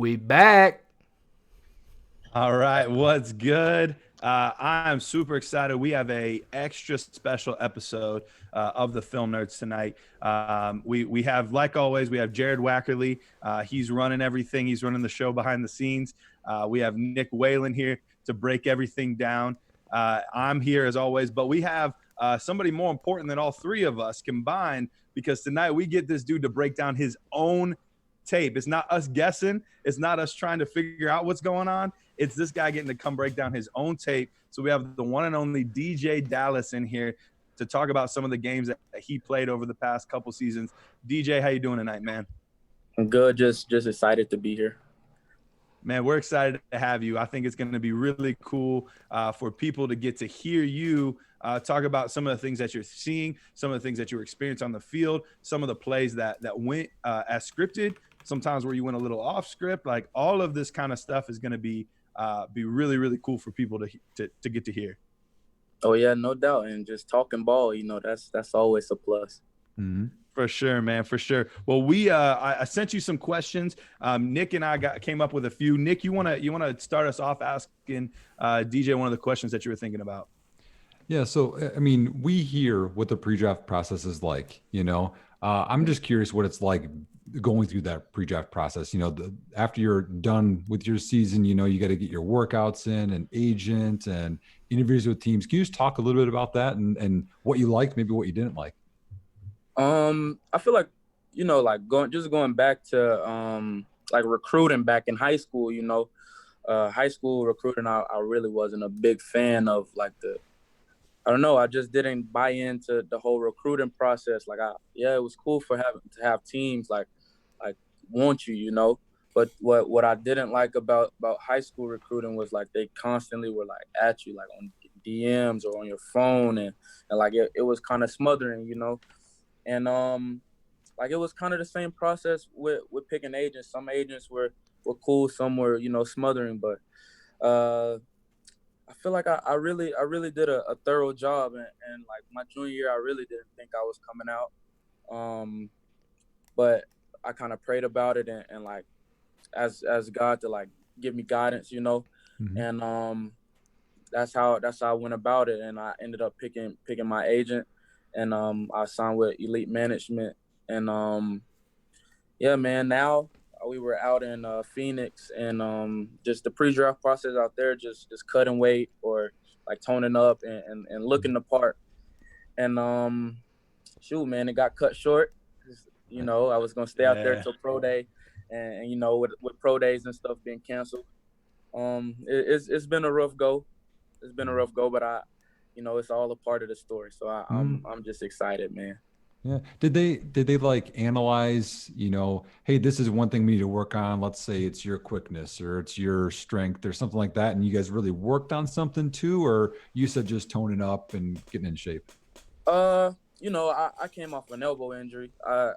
We back. All right, what's good? I'm super excited. We have a extra special episode of the Film Nerds tonight. We have, like always, we have Jared Wackerly. He's running everything. He's running the show behind the scenes. We have Nick Whalen here to break everything down. I'm here as always, but we have somebody more important than all three of us combined, because tonight we get this dude to break down his own tape. It's not us guessing. It's not us trying to figure out what's going on. It's this guy getting to come break down his own tape. So we have the one and only DeeJay Dallas in here to talk about some of the games that he played over the past couple seasons. DeeJay, how you doing tonight, man? I'm good. Just excited to be here. Man, we're excited to have you. I think it's going to be really cool for people to get to hear you talk about some of the things that you're seeing, some of the things that you experienced on the field, some of the plays that went as scripted, sometimes where you went a little off script. Like, all of this kind of stuff is going to be really, really cool for people to get to hear. Oh yeah, no doubt. And just talking ball, that's always a plus. Mm-hmm. For sure, man, for sure. Well, I sent you some questions. Nick and I came up with a few. Nick, you wanna start us off asking DeeJay one of the questions that you were thinking about? Yeah, so I mean, we hear what the pre-draft process is like. I'm just curious what it's like going through that pre-draft process. After you're done with your season, you got to get your workouts in, and agent, and interviews with teams. Can you just talk a little bit about that and what you liked, maybe what you didn't like? I feel like, going back to like recruiting back in high school. High school recruiting, I really wasn't a big fan of, like, I don't know. I just didn't buy into the whole recruiting process. Like, it was cool to have teams like want you, But what I didn't like about high school recruiting was, like, they constantly were, like, at you, like, on DMs or on your phone, and like it was kind of smothering, And like, it was kind of the same process with picking agents. Some agents were cool, some were, smothering, but I feel like I really did a thorough job, and like my junior year, I really didn't think I was coming out. But I kind of prayed about it and like as God to, like, give me guidance, Mm-hmm. And that's how I went about it, and I ended up picking my agent, and I signed with Elite Management, and yeah, man. Now we were out in Phoenix, and just the pre-draft process out there, just cutting weight or like toning up and looking the part, and shoot, man, it got cut short. I was gonna stay out there till pro day, and with pro days and stuff being canceled, it's been a rough go. It's been a rough go, but it's all a part of the story. So I'm just excited, man. Yeah. Did they like analyze, hey, this is one thing we need to work on. Let's say it's your quickness or it's your strength or something like that, and you guys really worked on something too, or you said just toning up and getting in shape? I came off an elbow injury. I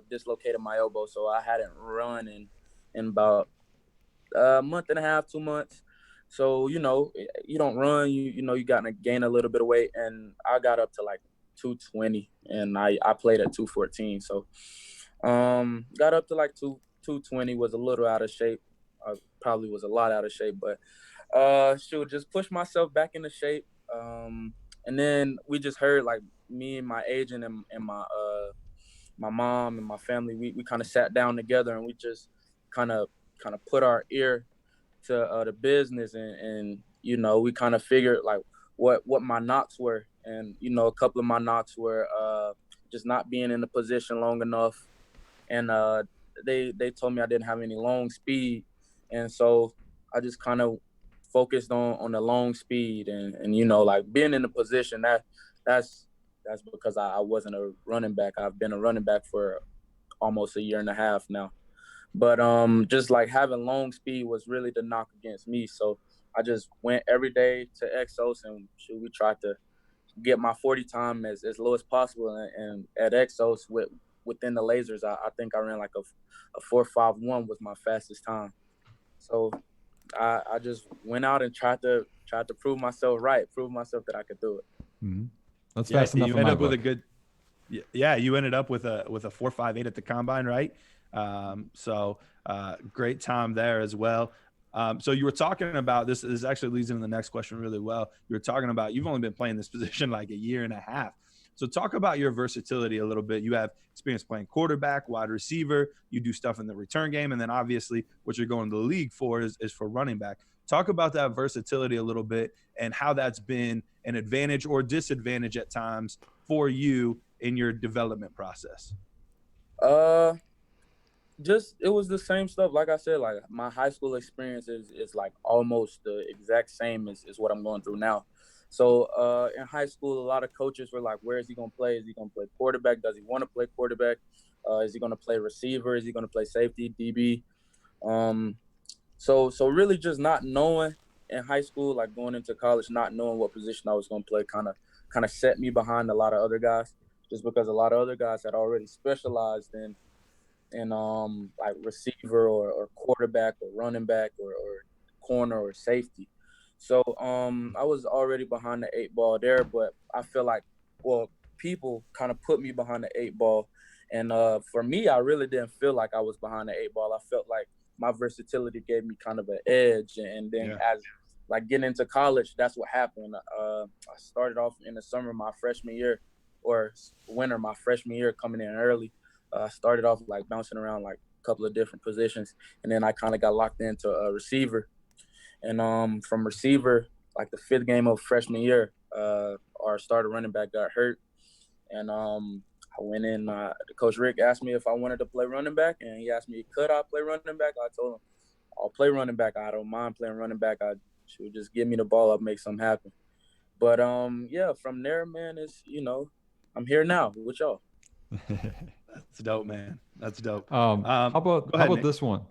dislocated my elbow, so I hadn't run in about a month and a half, 2 months. So, you don't run, you got to gain a little bit of weight, and I got up to like 220, and I played at 214. So, got up to like 220, was a little out of shape. I probably was a lot out of shape, but just push myself back into shape. And then we just heard, like, me and my agent and my mom and my family, we kind of sat down together, and we just kind of put our ear to the business, and we kind of figured, like, what my knocks were, and a couple of my knocks were just not being in the position long enough, and they told me I didn't have any long speed, and so I just kind of focused on the long speed, and like, being in the position, that's because I wasn't a running back. I've been a running back for almost a year and a half now. But just like having long speed was really the knock against me. So I just went every day to Exos, and we tried to get my 40 time as low as possible. And at Exos, within the lasers, I think I ran like a 4.51 was my fastest time. So I just went out and tried to prove myself that I could do it. Mm-hmm. That's fast enough. You ended up with a good. Yeah, you ended up with a 4.58 at the combine, right? So Great time there as well. So you were talking about this. This actually leads into the next question really well. You were talking about you've only been playing this position like a year and a half. So talk about your versatility a little bit. You have experience playing quarterback, wide receiver. You do stuff in the return game, and then obviously what you're going to the league for is for running back. Talk about that versatility a little bit and how that's been an advantage or disadvantage at times for you in your development process. Just it was the same stuff. Like I said, like my high school experience is like almost the exact same as what I'm going through now. So in high school, a lot of coaches were like, where is he going to play? Is he going to play quarterback? Does he want to play quarterback? Is he going to play receiver? Is he going to play safety, DB? So really just not knowing in high school, like going into college, not knowing what position I was going to play kind of set me behind a lot of other guys, just because a lot of other guys had already specialized in like receiver or quarterback or running back or corner or safety. So I was already behind the 8 ball there, but I feel like, well, people kind of put me behind the 8 ball. And for me, I really didn't feel like I was behind the 8 ball. I felt like my versatility gave me kind of an edge. And then as like getting into college, that's what happened. I started off in the summer my freshman year, or winter my freshman year, coming in early. I started off like bouncing around like a couple of different positions, and then I kind of got locked into a receiver. And from receiver, like the 5th game of freshman year, our starter running back got hurt. And I went in, Coach Rick asked me if I wanted to play running back, and he asked me, could I play running back? I told him, I'll play running back. I don't mind playing running back. Should just give me the ball, I'll make something happen. But yeah, from there, man, it's, I'm here now with y'all. That's dope, man. That's dope. How about this one?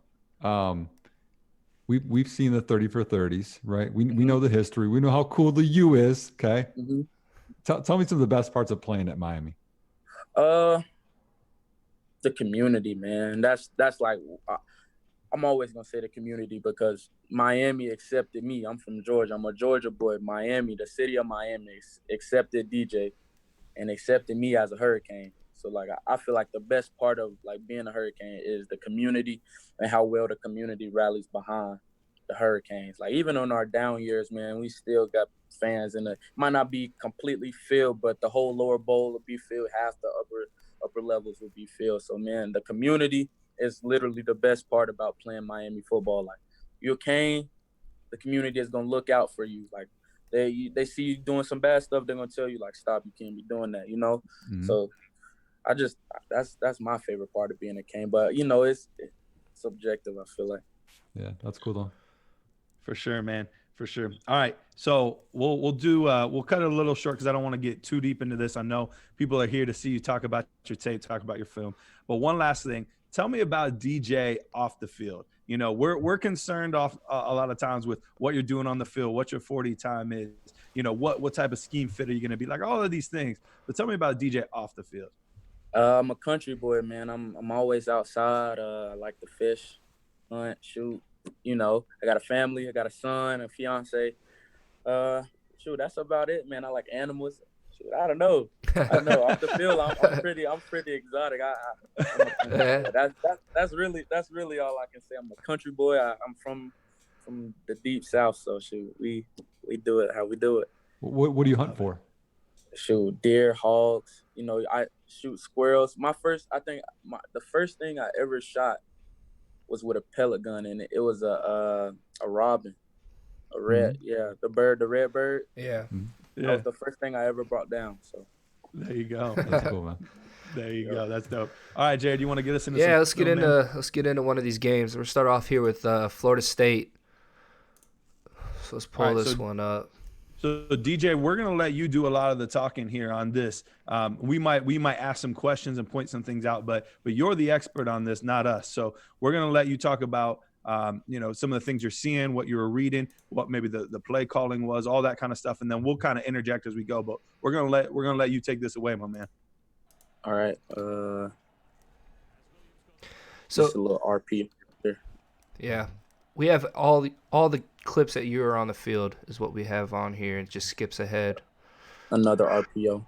We've seen the 30 for 30s, right? We know the history. We know how cool the U is. Okay. Mm-hmm. Tell me some of the best parts of playing at Miami. The community, man. That's like, I'm always gonna say the community, because Miami accepted me. I'm from Georgia. I'm a Georgia boy. Miami, the city of Miami, accepted DeeJay and accepted me as a Hurricane. So like I feel like the best part of like being a Hurricane is the community and how well the community rallies behind the Hurricanes. Like even on our down years, man, we still got fans, and it might not be completely filled, but the whole lower bowl will be filled. Half the upper levels will be filled. So man, the community is literally the best part about playing Miami football. Like you're a Cane, the community is gonna look out for you. Like they see you doing some bad stuff, they're gonna tell you like, stop, you can't be doing that. Mm-hmm. So that's my favorite part of being a Cane. But it's subjective, I feel like. Yeah, that's cool though. For sure, man. For sure. All right. So we'll cut it a little short because I don't want to get too deep into this. I know people are here to see you talk about your tape, talk about your film. But one last thing, tell me about DeeJay off the field. We're concerned off a lot of times with what you're doing on the field, what your 40 time is, what type of scheme fit are you going to be, like all of these things. But tell me about DeeJay off the field. I'm a country boy, man. I'm always outside. I like to fish, hunt, shoot. I got a family. I got a son, a fiance. That's about it, man. I like animals. I don't know. Off the field, I'm pretty exotic. That's really all I can say. I'm a country boy. I'm from the deep South, so we do it how we do it. What do you hunt for? Shoot, deer, hogs. I shoot squirrels. The first thing I ever shot was with a pellet gun, and it was a robin, a red, the red bird. Yeah. That was the first thing I ever brought down. So there you go. That's cool, man. There you go. That's dope. All right, Jared, you want to get us into? Yeah, let's get into one of these games. We'll start off here with Florida State. So let's pull this one up. So DeeJay, we're gonna let you do a lot of the talking here on this. We might ask some questions and point some things out, but you're the expert on this, not us. So we're gonna let you talk about some of the things you're seeing, what you were reading, what maybe the play calling was, all that kind of stuff, and then we'll kind of interject as we go. But we're gonna let you take this away, my man. All right. So just a little RP there. Yeah, we have all the clips that you were on the field is what we have on here. It just skips ahead. Another RPO.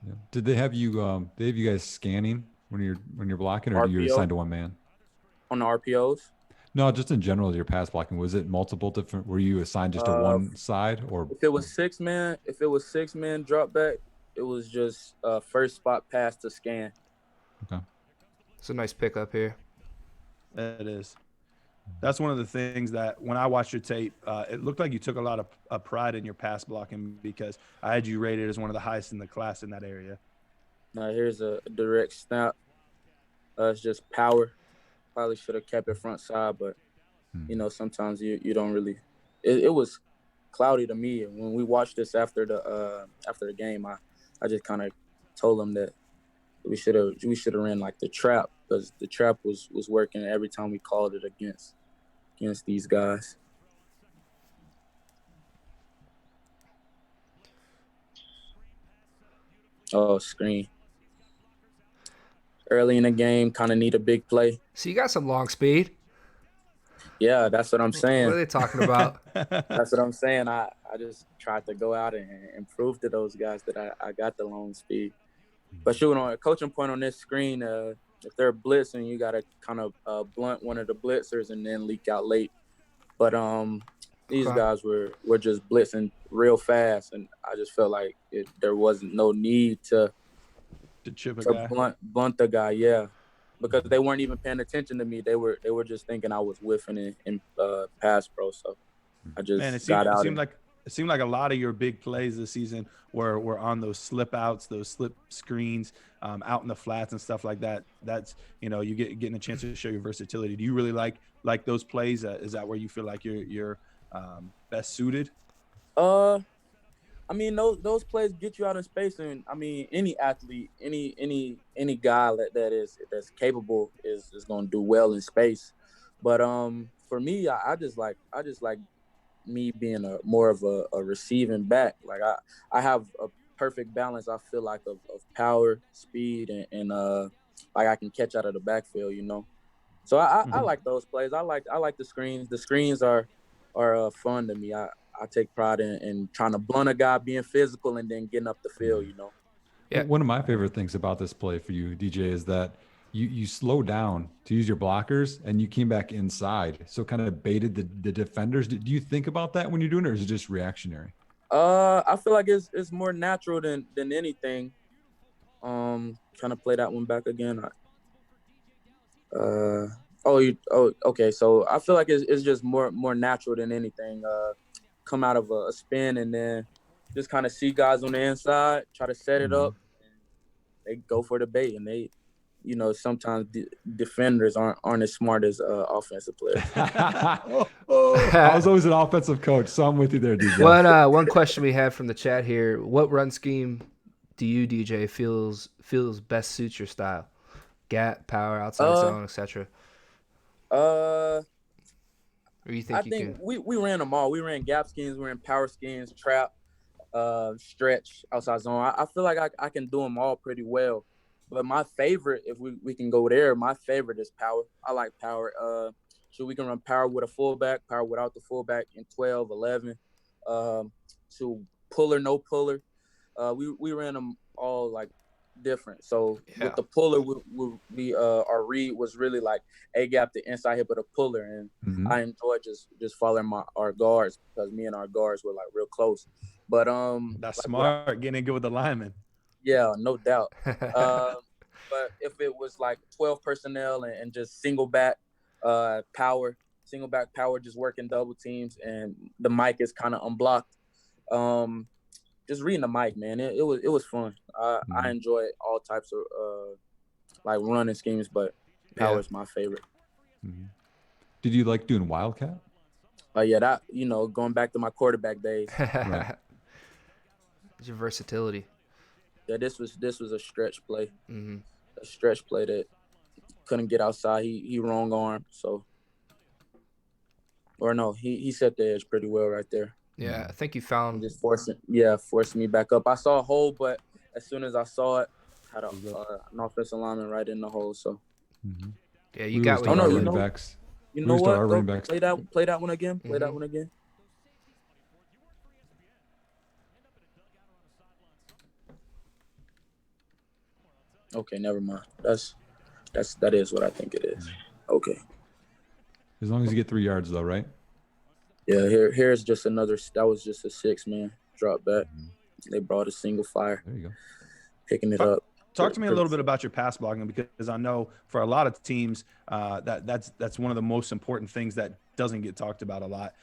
Yeah. Did they have you guys scanning when you're blocking, or RPO? you're assigned to one man? On the RPOs? No, just in general, your pass blocking, was it multiple different? Were you assigned just to one side, or if it was 6 man drop back, it was just first spot pass to scan. okay? It's a nice pickup here. It is. That's one of the things that when I watched your tape, it looked like you took a lot of pride in your pass blocking, because I had you rated as one of the highest in the class in that area. Now here's a direct snap. It's just power. Probably should have kept it front side, but sometimes you don't really. It was cloudy to me, and when we watched this after the game, I just kind of told them that we should have ran like the trap, because the trap was working every time we called it against these guys. Oh, screen. Early in the game, kind of need a big play. So you got some long speed. Yeah, that's what I'm saying. What are they talking about? That's what I'm saying. I just tried to go out and prove to those guys that I got the long speed. But shooting on a coaching point on this screen, if they're blitzing, you got to kind of blunt one of the blitzers and then leak out late. But these guys were just blitzing real fast, and I just felt like there wasn't no need to chip a guy. blunt the guy, yeah, because they weren't even paying attention to me. They were just thinking I was whiffing in pass pro. So I just got out. It seemed like a lot of your big plays this season were on those slip outs, those slip screens, out in the flats and stuff like that. That's you getting a chance to show your versatility. Do you really like those plays? Is that where you feel like you're best suited? I mean, those plays get you out in space, and I mean, any athlete, any guy that's capable is going to do well in space. But for me, I just like me being more of a receiving back. Like I have a perfect balance, I feel like, of power, speed, and like I can catch out of the backfield, So I like those plays. I like the screens. The screens are fun to me. I take pride in trying to blunt a guy, being physical, and then getting up the field, Yeah. One of my favorite things about this play for you, DeeJay, is that you slow down to use your blockers and you came back inside. So kind of baited the defenders. Do you think about that when you're doing it, or is it just reactionary? I feel like it's more natural than anything. Trying to play that one back again. Okay. So I feel like it's just more natural than anything. Come out of a spin and then just kind of see guys on the inside, try to set it up, and they go for the bait. And they, sometimes defenders aren't as smart as offensive players. I was always an offensive coach, so I'm with you there, DeeJay. One question we had from the chat here: what run scheme do you, DeeJay, feels best suits your style? Gap, power, outside zone, etc. Or you think I think we ran them all. We ran gap schemes, we ran power schemes, trap, stretch, outside zone. I feel like I can do them all pretty well. But my favorite, if we can go there, my favorite is power. I like power. So we can run power with a fullback, power without the fullback in 12, 11. So puller, no puller. We ran them all like different. So with the puller, our read was really like a gap to inside hip of the puller, and I enjoy just following our guards, because me and our guards were like real close. But that's like, smart, getting good with the linemen. Yeah, no doubt. But if it was like 12 personnel and just single back power, just working double teams, and the mic is kind of unblocked. Just reading the mic, man, it was fun. I enjoy all types of like running schemes, but power is my favorite. Did you like doing Wildcat? Yeah, that going back to my quarterback days. Right. It's your versatility. Yeah, this was a stretch play, a stretch play that couldn't get outside. He wrong arm, so or no, he set the edge pretty well right there. Yeah, I think you found just forcing me back up. I saw a hole, but as soon as I saw it, had an offensive lineman right in the hole. So yeah, you got what you know. Backs. You know what? Play that one again. Play that one again. Okay, never mind. That is what I think it is. Okay. As long as you get 3 yards, though, right? Yeah, here's just another. That was just a 6-man drop back. They brought a single fire. There you go. Picking it up. Talk to me a little bit about your pass blocking, because I know for a lot of teams that's one of the most important things that doesn't get talked about a lot.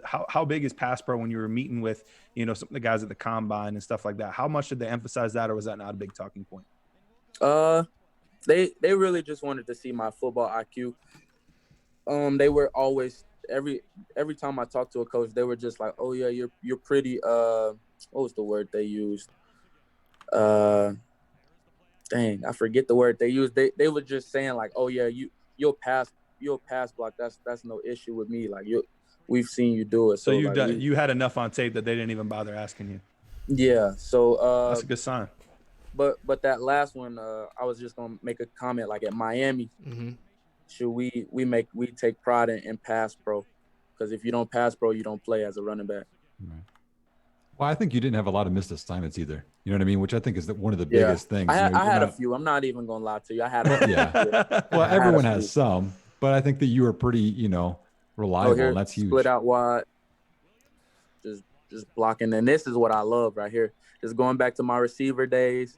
How big is pass pro when you were meeting with some of the guys at the combine and stuff like that? How much did they emphasize that, or was that not a big talking point? They really just wanted to see my football IQ. They were always every time I talked to a coach, they were just like, "Oh yeah, you're pretty." What was the word they used? Dang, I forget the word they used. They were just saying like, "Oh yeah, you'll pass block. That's no issue with me. Like we've seen you do it." So like, you had enough on tape that they didn't even bother asking you. Yeah. So that's a good sign. But that last one, I was just gonna make a comment. Like at Miami, should we take pride in pass pro? Because if you don't pass pro, you don't play as a running back. Right. Well, I think you didn't have a lot of missed assignments either. You know what I mean? Which I think is one of the biggest things. I had a few. I'm not even gonna lie to you. I had a few. Yeah. Well, everyone has some, but I think that you were pretty, reliable. And that's huge. Split out wide, just blocking. And this is what I love right here. Just going back to my receiver days.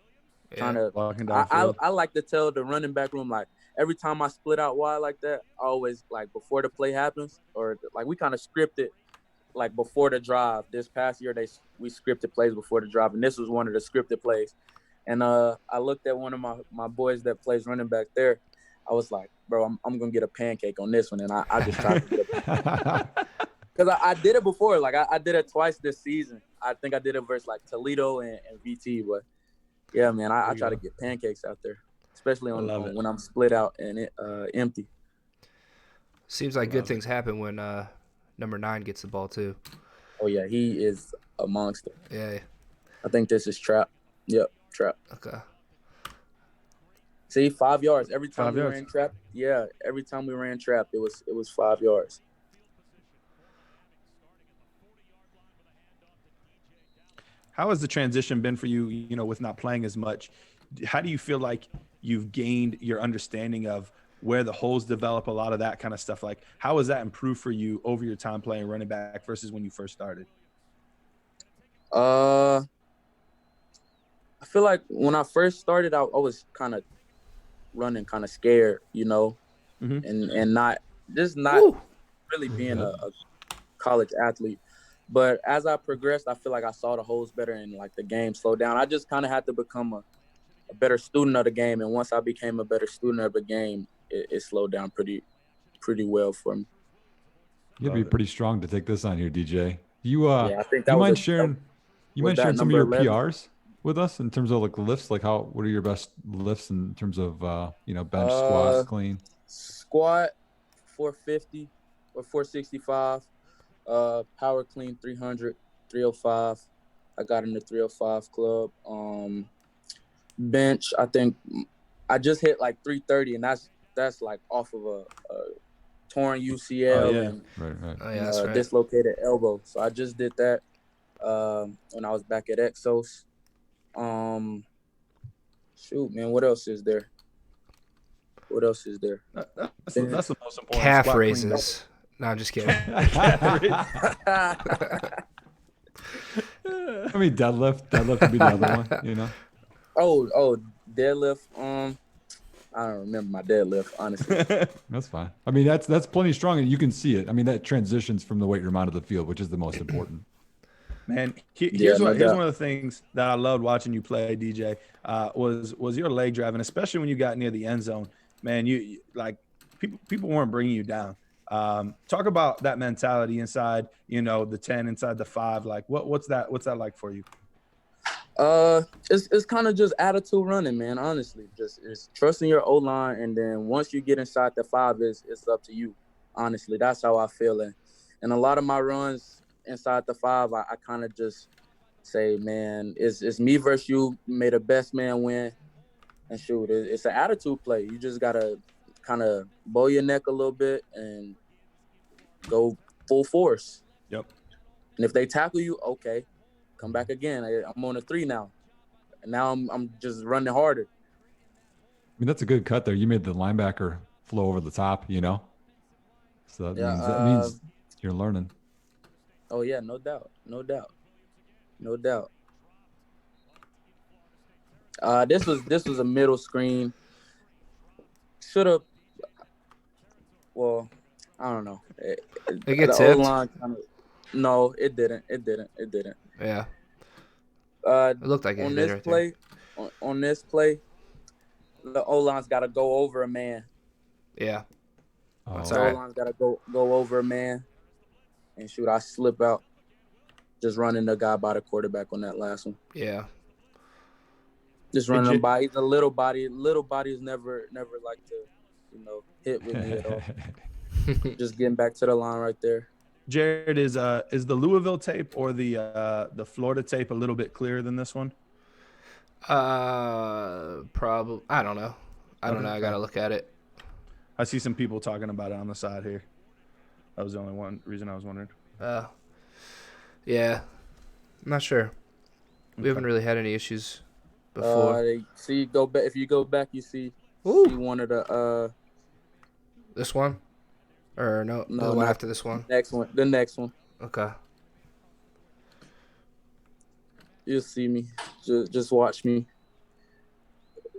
Trying to. I like to tell the running back room, like, every time I split out wide like that, I always, like, before the play happens, or like we kind of scripted, like before the drive. This past year, we scripted plays before the drive, and this was one of the scripted plays. And I looked at one of my boys that plays running back there. I was like, bro, I'm gonna get a pancake on this one, and I just tried to get a because I did it before. Like I did it twice this season. I think I did it versus like Toledo and VT, but yeah, man, I try to get pancakes out there, especially when I'm split out and empty. Seems like good things happen when number 9 gets the ball too. Oh yeah, he is a monster. Yeah. I think this is trap. Yep, trap. Okay. See, 5 yards every time we ran trap. Yeah, every time we ran trap, it was 5 yards. How has the transition been for you, with not playing as much? How do you feel like you've gained your understanding of where the holes develop, a lot of that kind of stuff? Like, how has that improved for you over your time playing running back versus when you first started? I feel like when I first started, I was kind of running kind of scared, and not really being a college athlete. But as I progressed, I feel like I saw the holes better and like the game slowed down. I just kind of had to become a better student of the game. And once I became a better student of the game, it slowed down pretty well for me. You'd be pretty strong to take this on here, DeeJay. I think that you mind sharing some of your 11? PRs with us in terms of like lifts? Like what are your best lifts in terms of, bench, squats, clean? Squat, 450 or 465. Power clean 300, 305. I got in the 305 club. Bench, I think I just hit like 330, and that's like off of a torn UCL and that's right. Dislocated elbow. So I just did that when I was back at Exos. Shoot, man, what else is there? That's the most important. Calf raises. No, I'm just kidding. I mean, deadlift would be the other one, Oh, deadlift. I don't remember my deadlift, honestly. That's fine. I mean, that's plenty strong, and you can see it. I mean, that transitions from the weight room onto the field, which is the most important. Man, here's one of the things that I loved watching you play, DeeJay, was your leg driving, especially when you got near the end zone. Man, you like people weren't bringing you down. Talk about that mentality inside, the 10, inside the 5. Like, what's that like for you? It's kind of just attitude running, man. Honestly, it's trusting your O-line, and then once you get inside the 5, it's up to you. Honestly, that's how I feel. And a lot of my runs inside the 5, I kind of just say, man, it's me versus you. May the best man win. And shoot, it's an attitude play. You just gotta kind of bow your neck a little bit and go full force. Yep. And if they tackle you, okay, come back again. I'm on a 3 now. And now I'm just running harder. I mean, that's a good cut there. You made the linebacker flow over the top, So that Yeah, means you're learning. Oh yeah, no doubt. This was a middle screen. Should have. Well, I don't know. It get The O tipped. line kind of. No, it didn't. It didn't. Yeah, Uh, it looked like it on did this right there. play, on this play, the O line's got to go over a man. Yeah, Oh, That's The all O right. line's got to go over a man, and shoot, I slip out, just running the guy by the quarterback on that last one. yeah. Just running him by. He's a little body. Little bodies never like to, hit with me at all. Just getting back to the line right there. Jared, is the Louisville tape or the Florida tape a little bit clearer than this one? Probably. I don't know. I don't know. I gotta look at it. I see some people talking about it on the side here. That was the only one reason I was wondering. Yeah. I'm not sure. We haven't really had any issues before. See, go back. If you go back, you see Ooh. one of the This one? Or no, the one not- after this one? the next one. Okay. You'll see me. Just watch me.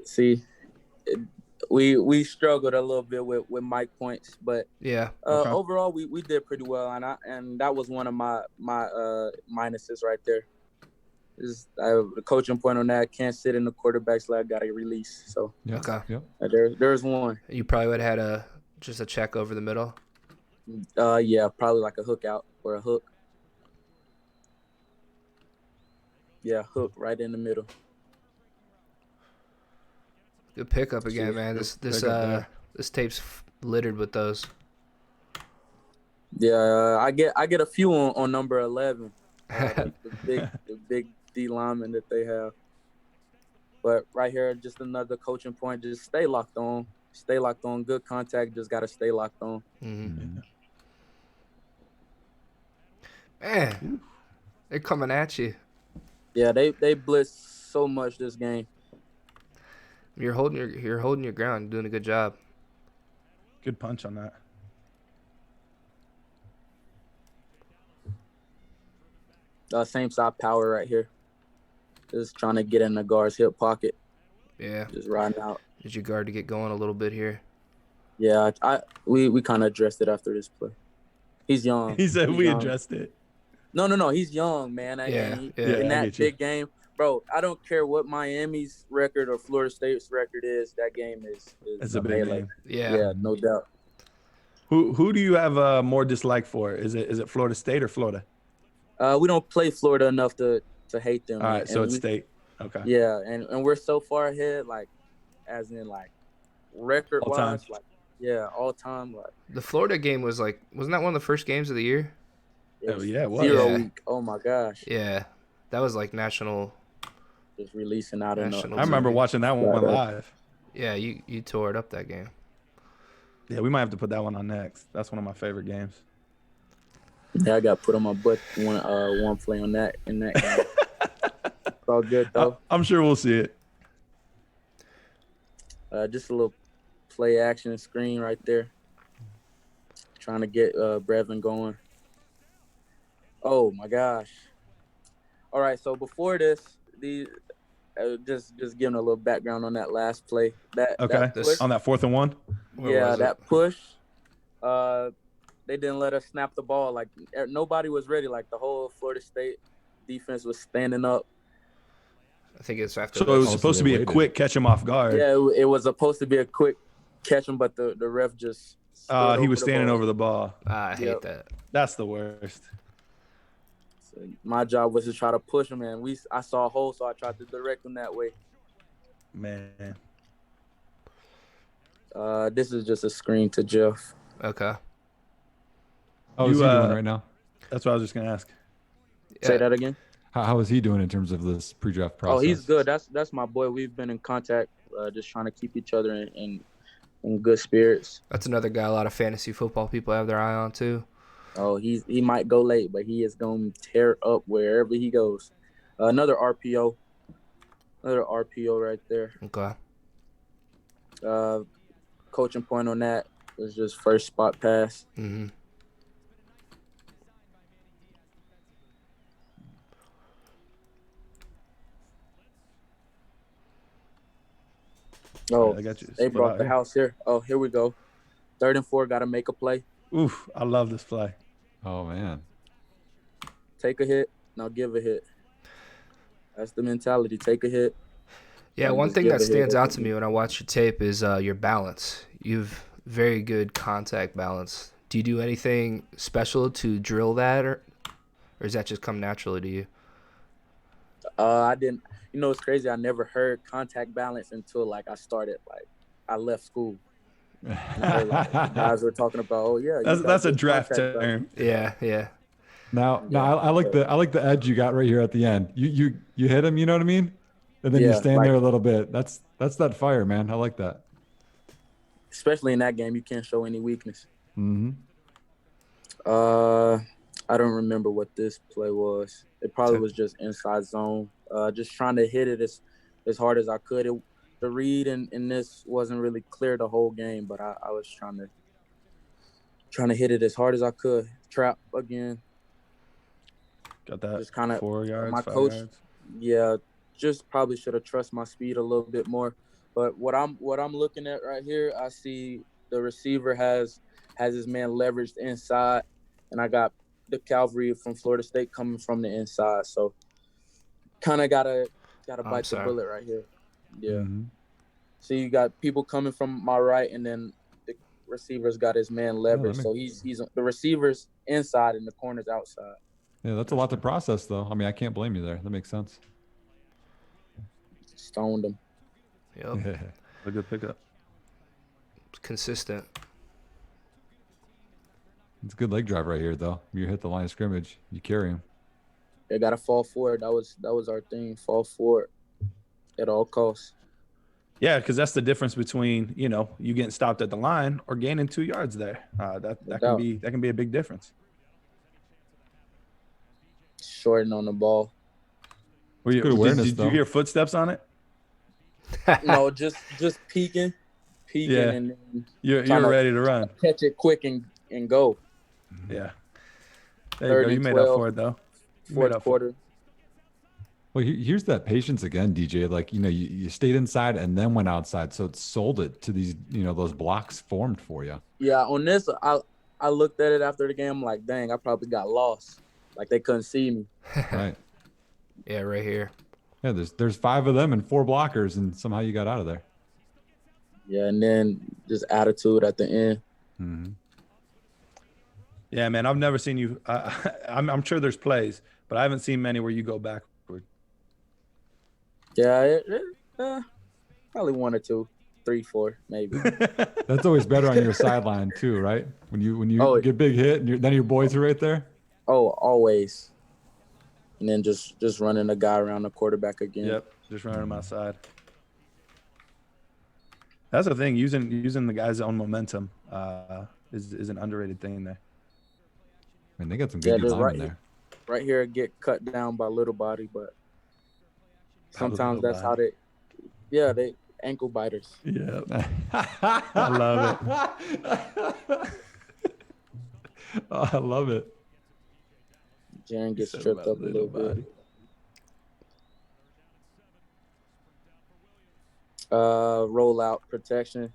See, we struggled a little bit with mic points, but Yeah. Okay. overall we did pretty well, and that was one of my minuses right there. The coaching point on that, can't sit in the quarterback's lap, got to release. So yeah. Okay. Yep. there's one. You probably would have had just a check over the middle. Yeah, probably like a hook out or a hook. Yeah, hook right in the middle. Good pickup again, man. This tape's littered with those. Yeah, I get a few on number 11. The big D lineman that they have. But right here, just another coaching point. Just stay locked on. Stay locked on. Good contact. Just gotta stay locked on. Mm-hmm. Man, they're coming at you. Yeah, they blitz so much this game. You're holding your ground, doing a good job. Good punch on that. Same side power right here. Just trying to get in the guard's hip pocket. Yeah. Just riding out. Did your guard to get going a little bit here? Yeah, we kind of addressed it after this play. He's young. He said He's we young. addressed it. No. He's young, man. In that big game, bro, I don't care what Miami's record or Florida State's record is. That game is It's a big melee. game. Yeah, no doubt. Who do you have more dislike for? Is it Florida State or Florida? We don't play Florida enough to hate them. All right, so it's State. Okay. Yeah, and we're so far ahead, like, as in like record wise, like, yeah, all time. Like, The Florida game wasn't that one of the first games of the year? Oh yeah, it was. 0 Yeah. week. Oh my gosh. Yeah, that was like national. Just releasing out of National I remember TV. watching that one live. Yeah, you tore it up that game. Yeah, we might have to put that one on next. That's one of my favorite games. Yeah, I got put on my butt one play on that in that game. It's all good though. I'm sure we'll see it. Just a little play action screen right there. Trying to get Brevin going. Oh my gosh. All right, so before this, just giving a little background on that last play. That push, On that 4th and 1. that push. They didn't let us snap the ball. Like, nobody was ready. Like, the whole Florida State defense was standing up. I think it's after. So it was supposed to be a quick catch him off guard. Yeah, it was supposed to be a quick catch him, but the ref just. He was standing over the ball. I hate that. That's the worst. So my job was to try to push him, and I saw a hole, so I tried to direct him that way. Man. This is just a screen to Jeff. Okay. How is he doing right now? That's what I was just gonna ask. Say that again. How is he doing in terms of this pre-draft process? Oh, he's good. That's my boy. We've been in contact, just trying to keep each other in good spirits. That's another guy a lot of fantasy football people have their eye on too. Oh, he might go late, but he is going to tear up wherever he goes. Another RPO right there. Okay. Coaching point on that. was just first spot pass. Mm-hmm. Oh, I got you. they Split brought out the here. house here. Oh, here we go. 3rd and 4, got to make a play. Oof, I love this play. Oh man. Take a hit, now give a hit. That's the mentality. Take a hit. Yeah, and one just thing give that a hit. stands out to me when I watch your tape is your balance. You've very good contact balance. Do you do anything special to drill that, or does that just come naturally to you? I didn't. You know, it's crazy. I never heard contact balance until like I started. Like I left school. And I heard like guys were talking about, oh yeah, you got That's a good draft contact balance. term. Yeah. Now, Yeah. I like the edge you got right here at the end. You hit him, you know what I mean? And then you Yeah, stand like- there a little bit. That's that fire, man. I like that. Especially in that game, you can't show any weakness. Mm-hmm. I don't remember what this play was. It probably was just inside zone. Just trying to hit it as hard as I could. The read in this wasn't really clear the whole game, but I was trying to hit it as hard as I could. Trap again. Got that. Just kinda- 4 yards, my 5 coach- yards. Yeah, just probably should have trusted my speed a little bit more. But what I'm looking at right here, I see the receiver has his man leveraged inside, and I got the cavalry from Florida State coming from the inside. So kind of gotta bite the bullet right here. Yeah. Mm-hmm. So you got people coming from my right, and then the receiver's got his man leveraged. So he's the receiver's inside and the corner's outside. Yeah, that's a lot to process, though. I mean, I can't blame you there. That makes sense. Stoned him. Yep. A good pickup. Consistent. It's a good leg drive right here, though. You hit the line of scrimmage, you carry him. They gotta fall forward. That was our thing. Fall forward at all costs. Yeah, because that's the difference between you getting stopped at the line or gaining 2 yards there. That can be a big difference. Shorting on the ball. Good awareness, did though. you hear footsteps on it? No, just peeking, Yeah. and then You're trying to ready to run. catch it quick and go. Yeah. There you Third go. You and made 12, up for it, though. You made Fourth up for it. quarter. Well, here's that patience again, DJ. Like, you stayed inside and then went outside. So it sold it to these, those blocks formed for you. Yeah, on this, I looked at it after the game. I'm like, dang, I probably got lost. Like they couldn't see me. Right. Yeah, right here. Yeah, there's 5 of them and 4 blockers, and somehow you got out of there. Yeah, and then just attitude at the end. Mm-hmm. Yeah, man. I've never seen you. I'm sure there's plays, but I haven't seen many where you go backward. Yeah, probably 1 or 2, 3, 4, maybe. That's always better on your sideline too, right? When you Oh, get big hit and then your boys are right there. Oh, always. And then just running a guy around the quarterback again. Yep, just running them outside. That's the thing. Using the guy's own momentum is an underrated thing there. I mean, they got some good just linemen there. Right here, get cut down by little body, but sometimes little that's how they ankle biters. Yeah, I love it. Oh, I love it. Jaren gets Said tripped about up a little little bit. Rollout protection. Are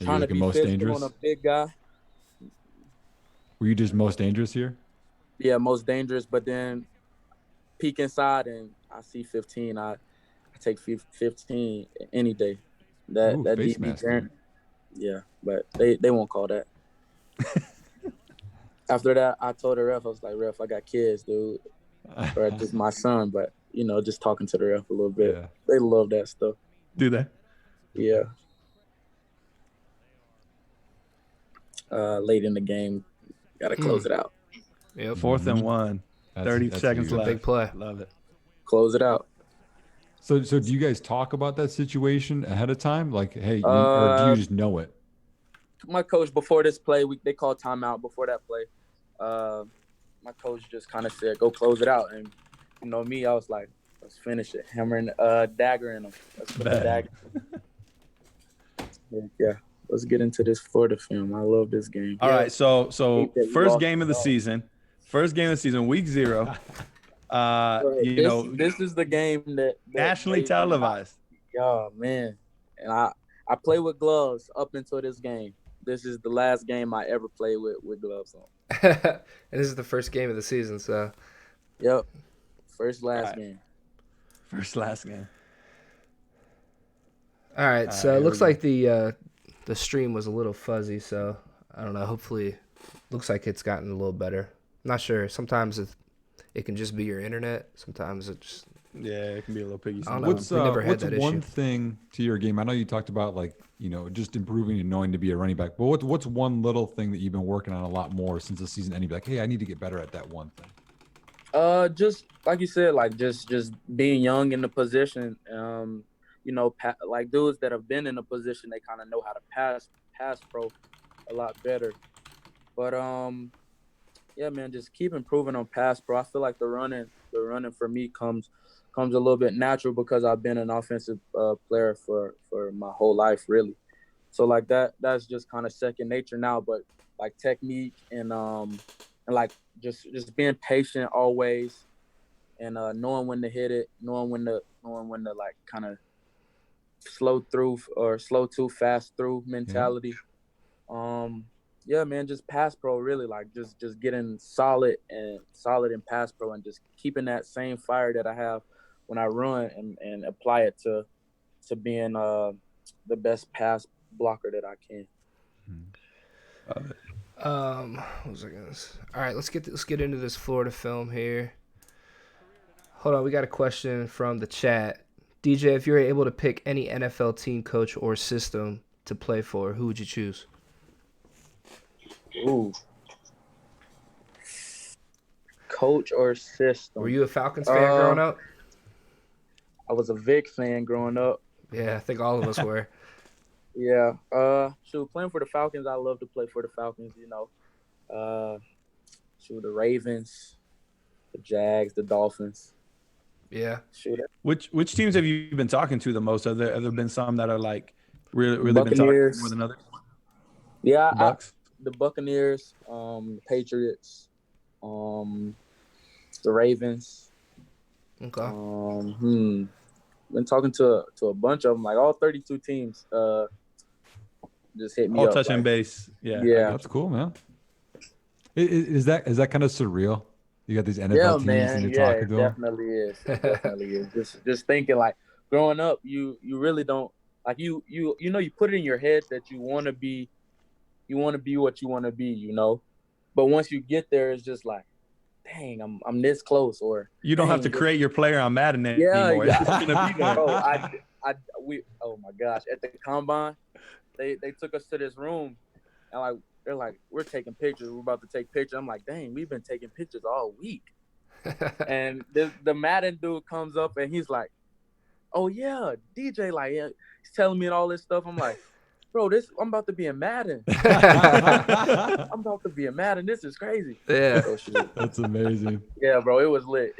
you Trying to looking be most physical dangerous? on a big guy. Were you just most dangerous here? Yeah, most dangerous. But then peek inside and I see 15. I take 15 any day. That face DB mask. Jaren. Yeah, but they won't call that. After that, I told the ref, I was like, ref, I got kids, dude. Or just my son, but, just talking to the ref a little bit. Yeah. They love that stuff. Do they? Yeah. Late in the game, got to close it out. Yep. 4th and 1. 30 seconds huge. left. Big play. Love it. Close it out. So do you guys talk about that situation ahead of time? Like, hey, or do you just know it? My coach, before this play, they called timeout before that play. My coach just kind of said, go close it out. And, me, I was like, let's finish it. Hammering dagger in him. Let's put the dagger. Yeah. let's get into this Florida film. I love this game. All right, so Hate that we first lost game of the it all. season, week 0. This is the game that Nationally made me not- televised. Yeah, man. And I play with gloves up until this game. This is the last game I ever played with gloves on. And this is the first game of the season, so Yep. Last Right. game. Last game. all right. So here it we looks go. like the stream was a little fuzzy, so I don't know. Hopefully, looks like it's gotten a little better. Not sure. Sometimes it can just be your internet. Sometimes it just Yeah, it can be a little piggy. I don't know. sometimes. We never had What's that one issue. thing to your game? I know you talked about just improving and knowing to be a running back. But what's one little thing that you've been working on a lot more since the season ended? Like, hey, I need to get better at that one thing. Just like you said, like just being young in the position. Like dudes that have been in the position, they kind of know how to pass pro a lot better. But yeah, man, just keep improving on pass pro. I feel like the running for me comes a little bit natural because I've been an offensive player for my whole life, really. So like that's just kind of second nature now. But like technique and like just being patient always, and knowing when to hit it, knowing when to like kind of slow too fast through mentality. Yeah, man, just pass pro, really, like just getting solid in pass pro and just keeping that same fire that I have when I run and apply it to being the best pass blocker that I can. what was I gonna say? All right, let's get into this Florida film here. Hold on, we got a question from the chat. DeeJay, if you were able to pick any NFL team, coach, or system to play for, who would you choose? Ooh. Coach or system? Were you a Falcons fan growing up? I was a Vic fan growing up. Yeah, I think all of us were. Yeah. Playing for the Falcons, I love to play for the Falcons, the Ravens, the Jags, the Dolphins. Yeah. Which teams have you been talking to the most? Have there been some that are like really been talking Buccaneers. more than others? Yeah, The Bucks. the Buccaneers, the Patriots, the Ravens. Okay. Been talking to a bunch of them, like all 32 teams. Just hit me All up. touching like, base. Yeah. Yeah. That's cool, man. Is that kind of surreal? You got these NFL Yeah, teams man. and you're Yeah, talking it to them. definitely is. It definitely is. Just thinking, like, growing up, you really don't, like, you put it in your head that you want to be what you want to be, but once you get there, it's just like, dang, I'm this close. Or You don't have to dang, create your player on Madden Yeah, anymore. yeah. It's just gonna be there. Bro, oh my gosh, at the combine, they took us to this room, and like they're like, we're taking pictures. We're about to take pictures. I'm like, dang, we've been taking pictures all week. And the Madden dude comes up and he's like, oh yeah, DeeJay, like, yeah, he's telling me all this stuff. I'm like, bro, I'm about to be in Madden. I'm about to be in Madden. This is crazy. Yeah. Oh, shit. That's amazing. Yeah, bro, it was lit.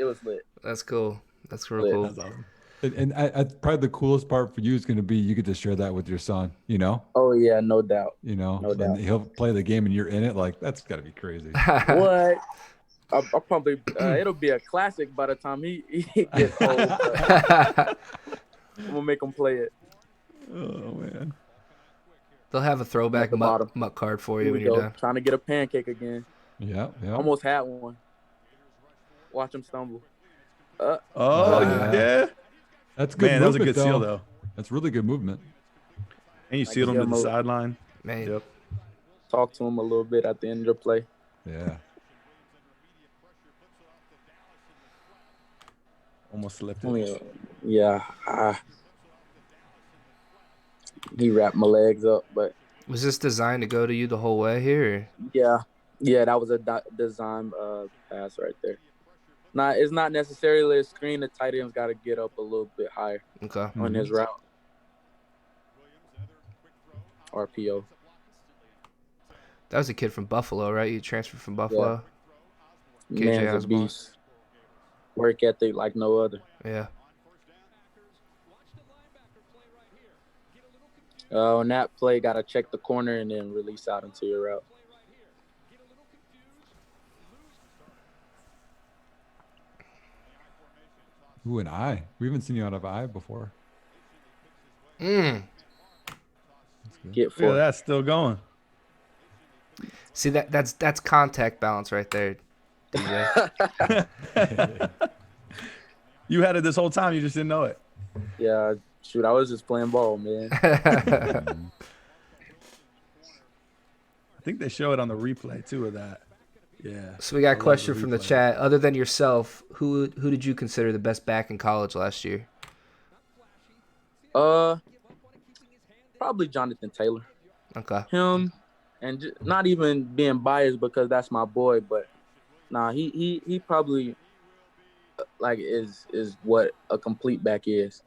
That's cool. That's real Lit. cool. That's awesome. And I probably the coolest part for you is going to be you get to share that with your son. Oh yeah, no doubt. No doubt. and he'll play the game and you're in it. Like that's got to be crazy. What? I'll probably it'll be a classic by the time he gets old. I'm gonna make him play it. Oh man. They'll have a throwback At the bottom. muck card for you Here when we you're go. done. Trying to get a pancake again. Yeah. Almost had one. Watch him stumble. Oh yeah. That's good. Man, that was a movement, good seal though. That's really good movement. And you Like sealed him to the Guillermo. sideline. Man, Yep. Talk to him a little bit at the end of the play. Yeah. Almost slipped it. Yeah. He wrapped my legs up, but was this designed to go to you the whole way here? yeah, that was a design pass right there. It's not necessarily a screen. The tight end's got to get up a little bit higher Okay. on his route. RPO. That was a kid from Buffalo, right? You transferred from Buffalo? KJ Man's a Osborne. beast. Work ethic like no other. Yeah. On that play, gotta check the corner and then release out into your route. Ooh, an eye. We haven't seen you out of eye before. Mm. Get Yeah, for it. that's still going. See that's contact balance right there, DJ. You had it this whole time. You just didn't know it. Yeah, shoot, I was just playing ball, man. I think they show it on the replay too of that. Yeah. So we got I a love question the from the replay. chat. Other than yourself, who did you consider the best back in college last year? Probably Jonathan Taylor. Okay. Him, and not even being biased because that's my boy, but nah, he probably like is what a complete back is.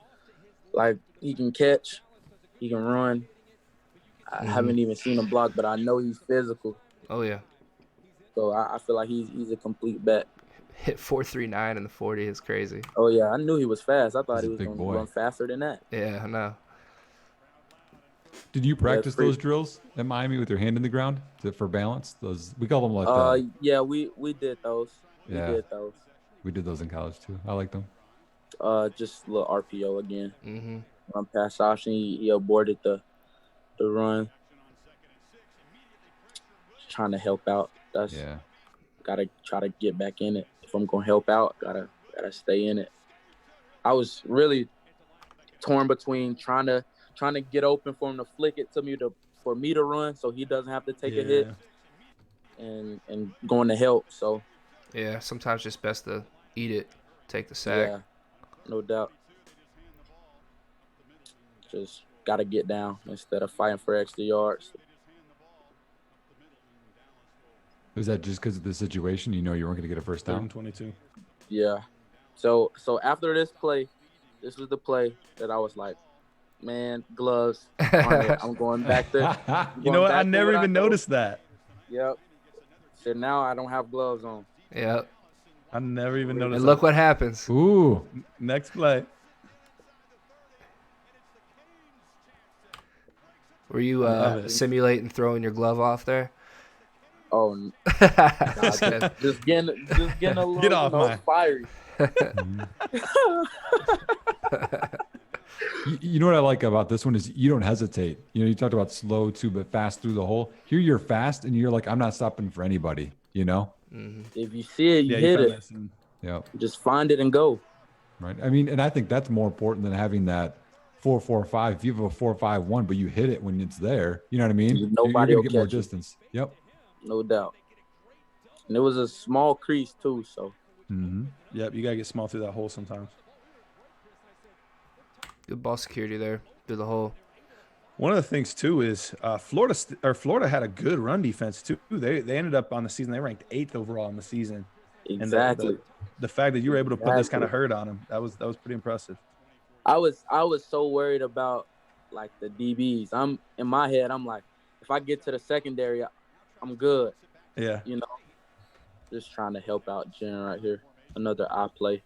Like he can catch, he can run. I haven't even seen him block, but I know he's physical. Oh yeah. So I feel like he's a complete back. Hit 4.39 in the 40 is crazy. Oh yeah, I knew he was fast. I thought He's a he was big going boy. to run faster than that. Yeah, I know. Did you practice pretty- those drills at Miami with your hand in the ground for balance? Those we call them like Yeah, we did those. Yeah. We did those. we did those in college too. I like them. Just a little RPO again. Mm-hmm. Run past option. He aborted the run. Just trying to help out. That's Yeah. gotta try to get back in it. If I'm gonna help out, gotta stay in it. I was really torn between trying to get open for him to flick it to me for me to run so he doesn't have to take a hit and going to help. So Yeah, sometimes it's best to eat it, take the sack. yeah, no doubt. Just gotta get down instead of fighting for extra yards. Was that just because of the situation? You know you weren't going to get a first down? 22. Yeah. So after this play, this was the play that I was like, man, gloves. On it. I'm going back to. You know what? I back to never what even know. noticed that. Yep. So now I don't have gloves on. Yep. I never even noticed And that. look what happens. Ooh. Next play. Were you love it. simulating throwing your glove off there? Oh, nah, That's good. just getting a little Get off mine. fiery. You know what I like about this one is you don't hesitate. You know, you talked about slow too, but fast through the hole. Here you're fast and you're like, I'm not stopping for anybody, you know? If you see it, you Yeah, hit found it. that soon. Yeah. Just find it and go. Right. I mean, and I think that's more important than having that 4.45. If you have a 4.51, but you hit it when it's there, you know what I mean? Nobody you're will gonna get more catch you. distance. Yep. No doubt. And it was a small crease too, so Mm-hmm. Yep, you got to get small through that hole sometimes. Good ball security there through the hole. One of the things too is Florida had a good run defense too. They ended up on the season. They ranked 8th overall in the season. exactly. And the fact that you were able to put this kind of Exactly. hurt on them, that was pretty impressive. I was so worried about like the DBs. I'm in my head. I'm like, if I get to the secondary, I'm good. Yeah. You know, just trying to help out Jen right here. Another eye play.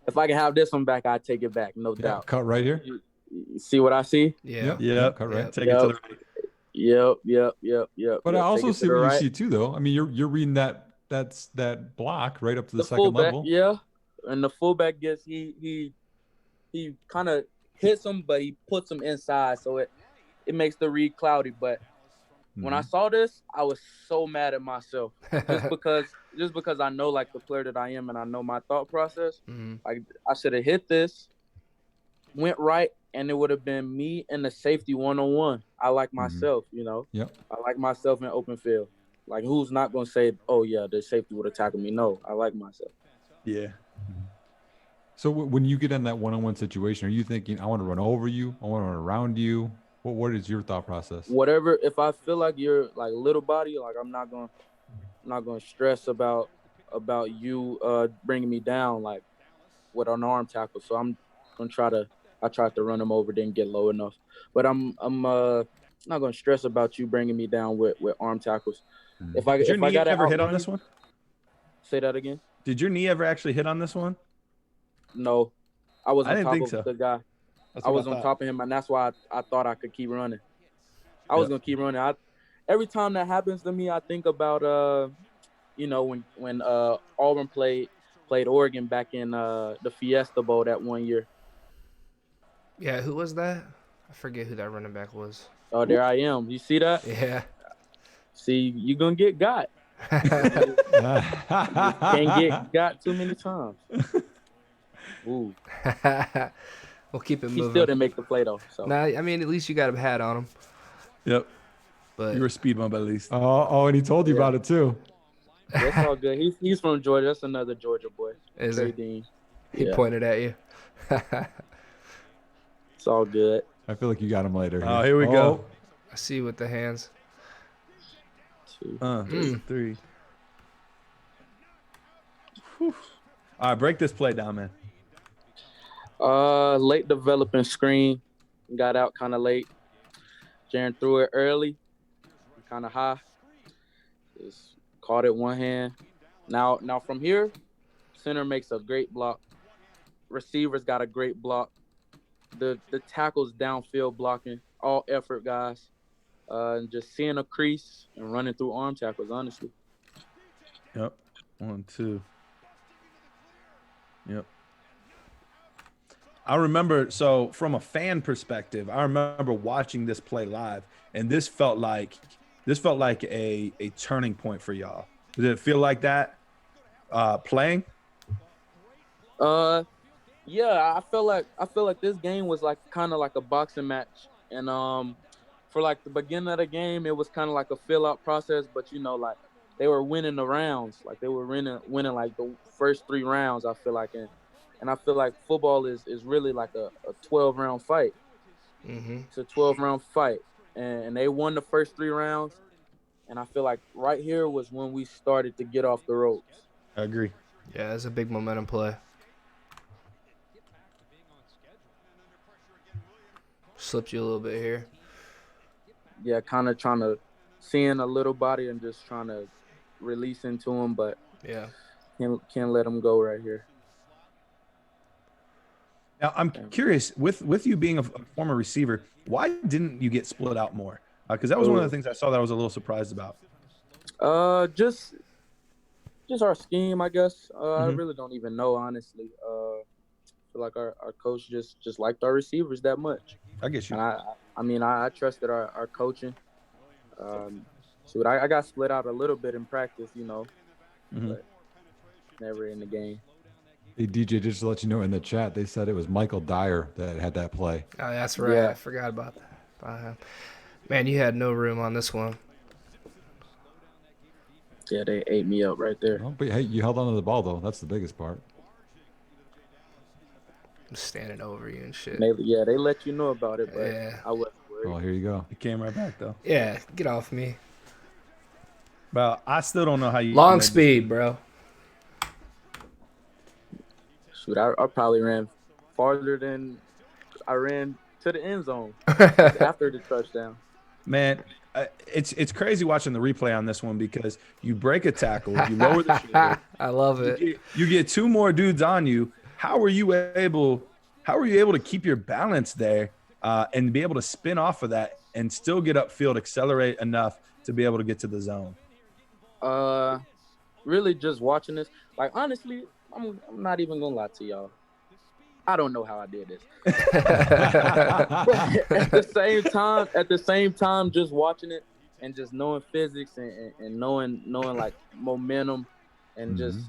If I can have this one back, I'd take it back, no Yeah. doubt. Cut right here. You see what I see? Yeah. Yep. Cut right. Yep. Take it to the right. Yep. But I Yep, also take it see to the what right. you see too, though. I mean, you're reading that block right up to the second fullback, level. yeah. And the fullback gets he kind of hits him, but he puts him inside, so it makes the read cloudy. But when I saw this, I was so mad at myself just because I know like the player that I am and I know my thought process. Like I should have hit this, went right, and it would have been me and the safety one-on-one. I like myself, you know. Yep. I like myself in open field. Like who's not gonna say, oh yeah, the safety would have tackled me? No, I like myself. Yeah. So when you get in that one-on-one situation, are you thinking, I want to run over you, I want to run around you? What is your thought process? Whatever. If I feel like you're like little body, like I'm not gonna stress about you bringing me down like with an arm tackle. So I'm gonna I tried to run him over, didn't get low enough. But I'm not gonna stress about you bringing me down with arm tackles. If I Did your if I knee got ever hit on this one? Say that again. Did your knee ever actually hit on this one? No, I was I on didn't top think of so. the guy. That's I what was on thought. top of him, and that's why I thought I could keep running. I was Yep. gonna keep running. Every time that happens to me, I think about when Auburn played Oregon back in the Fiesta Bowl that one year. Yeah, who was that? I forget who that running back was. Oh, there I am. You see that? Yeah. See, you gonna get got. You just can't get got too many times. Ooh, We'll keep it he still moving. didn't make the play though. So Nah, I mean, at least you got a hat on him. Yep. But You were a speed bump at least. Oh, and he told you Yeah. about it too. that's all good. He's from Georgia. That's another Georgia boy. Is Trey it? Dean. He Yeah, pointed at you. it's all good. I feel like you got him later. Oh, here we go. I see you with the hands. 2, 3. Whew. All right, break this play down, man. Late developing screen. Got out kind of late. Jaren threw it early, kind of high. Just caught it one hand. Now from here, center makes a great block. Receivers got a great block. The tackles downfield blocking, all effort guys. And just seeing a crease and running through arm tackles, honestly. Yep. 1, 2. Yep. I remember, so from a fan perspective, I remember watching this play live, and this felt like a turning point for y'all. Did it feel like that playing? Yeah, I feel like this game was like kind of like a boxing match, and for like the beginning of the game, it was kind of like a fill out process, but like they were winning the rounds, like they were winning like the first 3 rounds. I feel like, and I feel like football is really like a 12-round fight. Mm-hmm. It's a 12-round fight, and they won the first 3 rounds, and I feel like right here was when we started to get off the ropes. I agree. Yeah, it's a big momentum play. Slipped you a little bit here. Yeah, kind of trying to seeing a little body and just trying to release into him, but Yeah. can't let him go right here. Now, I'm curious, with you being a former receiver, why didn't you get split out more? Because that was one of the things I saw that I was a little surprised about. Just our scheme, I guess. I Mhm. really don't even know, honestly. I feel like our coach just liked our receivers that much, I get you. and I trusted our coaching. I got split out a little bit in practice, Mhm. but never in the game. Hey, DJ, just to let you know, in the chat, they said it was Michael Dyer that had that play. Oh, that's right. Yeah. I forgot about that. Man, you had no room on this one. Yeah, they ate me up right there. Oh, but hey, you held on to the ball, though. That's the biggest part. I'm standing over you and shit. They let you know about it, but Yeah. I wasn't worried. Oh, here you go. It came right back, though. Yeah, get off me. Bro, I still don't know how you Long made this. speed, bro. Shoot, I probably ran farther than I ran to the end zone after the touchdown. Man, it's crazy watching the replay on this one because you break a tackle, you lower the shoulder, I love it. you get 2 more dudes on you. How were you able to keep your balance there and be able to spin off of that and still get upfield, accelerate enough to be able to get to the zone? Really just watching this. Like, honestly, I'm not even gonna lie to y'all. I don't know how I did this. at the same time, just watching it and just knowing physics and knowing like momentum and just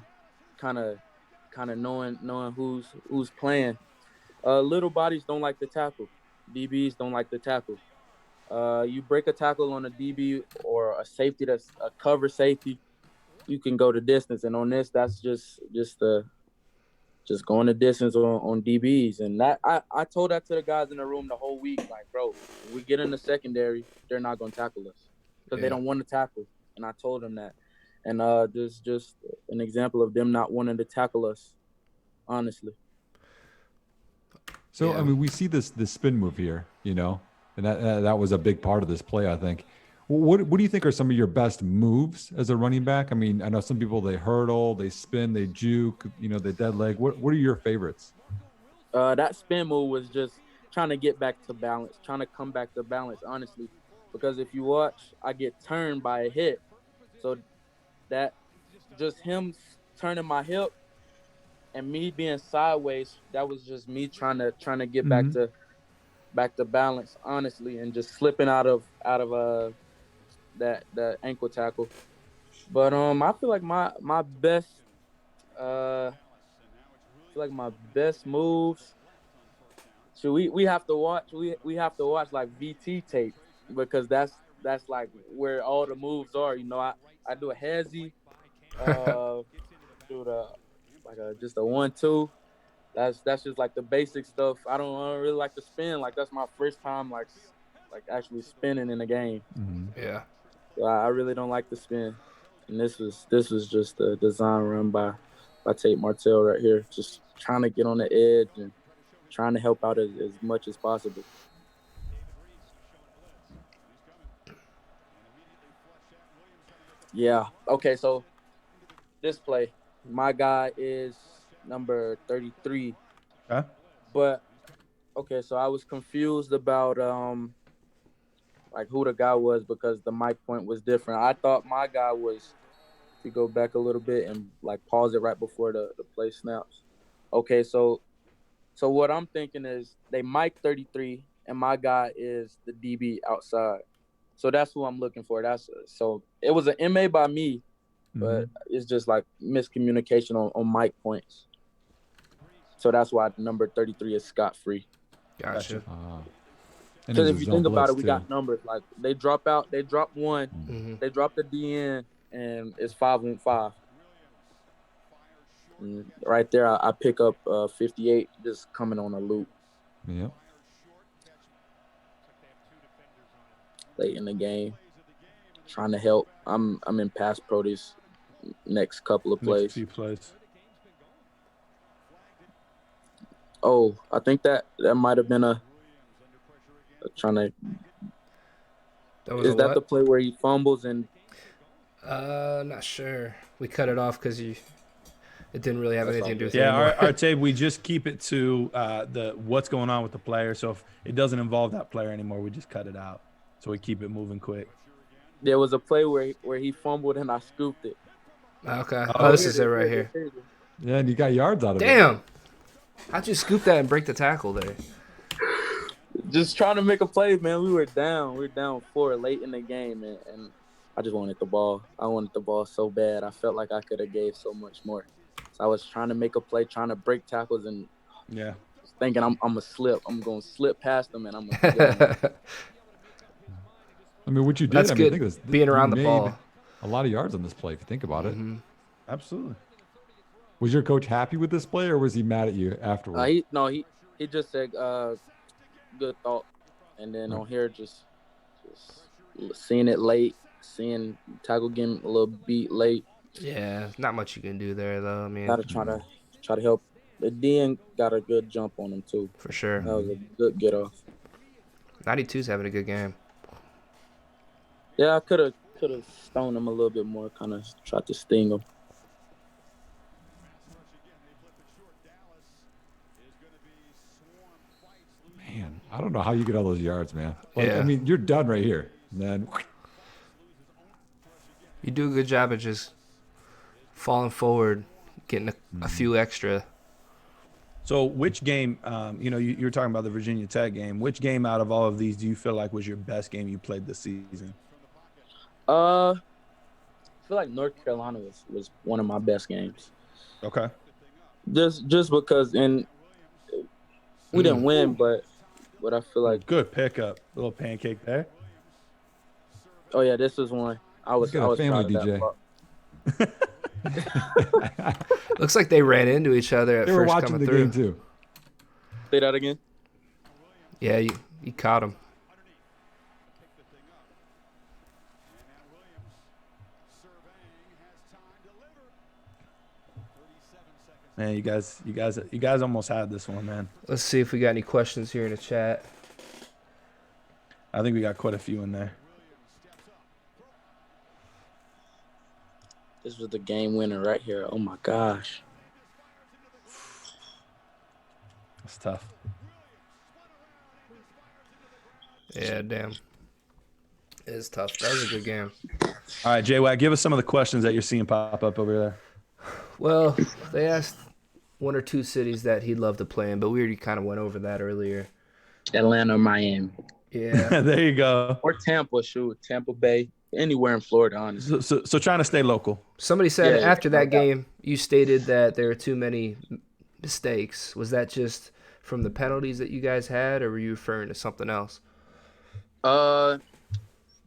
kind of knowing who's playing. Little bodies don't like to tackle. DBs don't like to tackle. You break a tackle on a DB or a safety that's a cover safety, you can go the distance. And on this, that's just going the distance on DBs. And that I told that to the guys in the room the whole week, like, bro, when we get in the secondary, they're not going to tackle us because they don't want to tackle. And I told them that. And this is just an example of them not wanting to tackle us, honestly. So, Yeah. I mean, we see this spin move here, and that was a big part of this play, I think. What do you think are some of your best moves as a running back? I mean, I know some people, they hurdle, they spin, they juke, they dead leg. What are your favorites? That spin move was just trying to get back to balance, trying to come back to balance, honestly. Because if you watch, I get turned by a hit. So that just him turning my hip and me being sideways, that was just me trying to get Mhm. back to balance, honestly, and just slipping out of that ankle tackle. But I feel like my best moves. So we have to watch we have to watch like VT tape because that's like where all the moves are. I do a hezzy, uh, do the like just a 1-2. That's just like the basic stuff. I don't really like to spin. Like that's my first time like actually spinning in the game. Mhm. Yeah. So I really don't like to spin. And this was just a design run by Tate Martell right here, just trying to get on the edge and trying to help out as much as possible. Yeah. Okay. So this play, my guy is number 33. Okay. But okay, so I was confused about like who the guy was because the mic point was different. I thought my guy was, if you go back a little bit and like pause it right before the play snaps. Okay, so what I'm thinking is they mic 33 and my guy is the DB outside. So that's who I'm looking for. So it was an MA by me, but Mhm. it's just like miscommunication on mic points. So that's why number 33 is scot free. Gotcha. And it Because was if a you zone think about blitz it, we too. got numbers. Like they drop out, they drop one, Hmm. they drop the DN, and it's 5-on-5. And right there, I pick up 58 just coming on a loop Yep. late in the game, trying to help. I'm in pass pro these next couple of Next plays. few plays. Oh, I think that might have been trying to. That was a Is that the what? play where he fumbles and Not sure. We cut it off because it didn't really have that's all anything to do good? with it Yeah, anymore. our tape, we just keep it to the what's going on with the player. So if it doesn't involve that player anymore, we just cut it out. So we keep it moving quick. There was a play where he fumbled and I scooped it. Okay. Oh, Oh, this Here is it it is. Here right it is. here. Here it is. Yeah, and you got yards out of it. Damn. How'd you scoop that and break the tackle there? Just trying to make a play, man. We were down. We were down 4 late in the game, and I just wanted the ball. I wanted the ball so bad. I felt like I could have gave so much more. So I was trying to make a play, trying to break tackles, and yeah. thinking I'm gonna slip. I'm gonna slip past them, and I'm gonna get on them. I mean, what you did, That's I mean, good think of this. being You around the made ball. a lot of yards on this play if you think about it. Hmm. Absolutely. Was your coach happy with this play or was he mad at you afterward? He just said good thought, and then on here just seeing it late, seeing tackle getting a little beat late. Yeah, not much you can do there though. I mean, Gotta try to help. The DN got a good jump on him too. for sure. That was a good get off. 92's having a good game. Yeah, I could have stoned him a little bit more. Kind of tried to sting him. Man, I don't know how you get all those yards, man. Like, Yeah. I mean, you're done right here. And then You do a good job of just falling forward, getting a few extra. So which game, you were talking about the Virginia Tech game. Which game out of all of these do you feel like was your best game you played this season? I feel like North Carolina was one of my best games. Okay. Just because, and we didn't win, but I feel like, Good pickup. A little pancake there. oh yeah, this was one. I he's was got a family, proud of that DJ. block. Looks like they ran into each other at They were first watching coming the through. game too. Say that again. Yeah, you caught him. Man, you guys almost had this one, man. Let's see if we got any questions here in the chat. I think we got quite a few in there. This was the game winner right here. Oh my gosh. That's tough. Yeah, damn. It is tough. That was a good game. All right, J-Wack, give us some of the questions that you're seeing pop up over there. Well, they asked one or two cities that he'd love to play in, but we already kind of went over that earlier. Atlanta or Miami. Yeah. There you go. Or Tampa, shoot. Tampa Bay. Anywhere in Florida, honestly. So trying to stay local. Somebody said Yeah, after that no doubt. game, you stated that there were too many mistakes. Was that just from the penalties that you guys had, or were you referring to something else?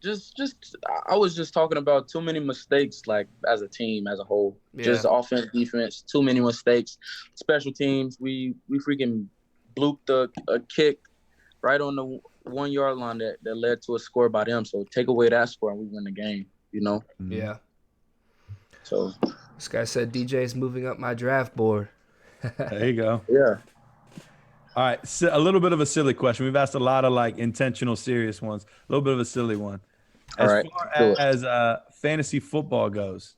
Just I was just talking about too many mistakes, like as a team, as a whole. Yeah. Just offense, defense, too many mistakes. Special teams, we freaking blooped a kick right on the 1 yard line that led to a score by them. So take away that score and we win the game, you know? Yeah. So This guy said DJ's moving up my draft board. There you go. yeah. All right, so a little bit of a silly question. We've asked a lot of like intentional, serious ones. A little bit of a silly one. All As right, far do it. as fantasy football goes,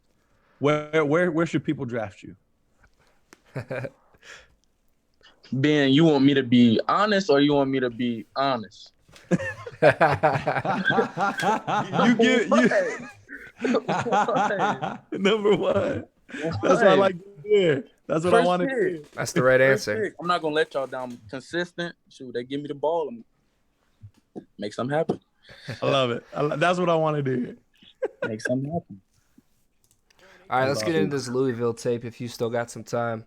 where should people draft you? Ben, you want me to be honest or you want me to be honest? You give you number one. That's what I like to hear. That's what I First want to pick. hear. That's the right First answer. pick. I'm not gonna let y'all down. Consistent. Shoot, they give me the ball and make something happen. I love it. That's what I wanted to hear. Make something happen. All right, let's get into this Louisville tape if you still got some time.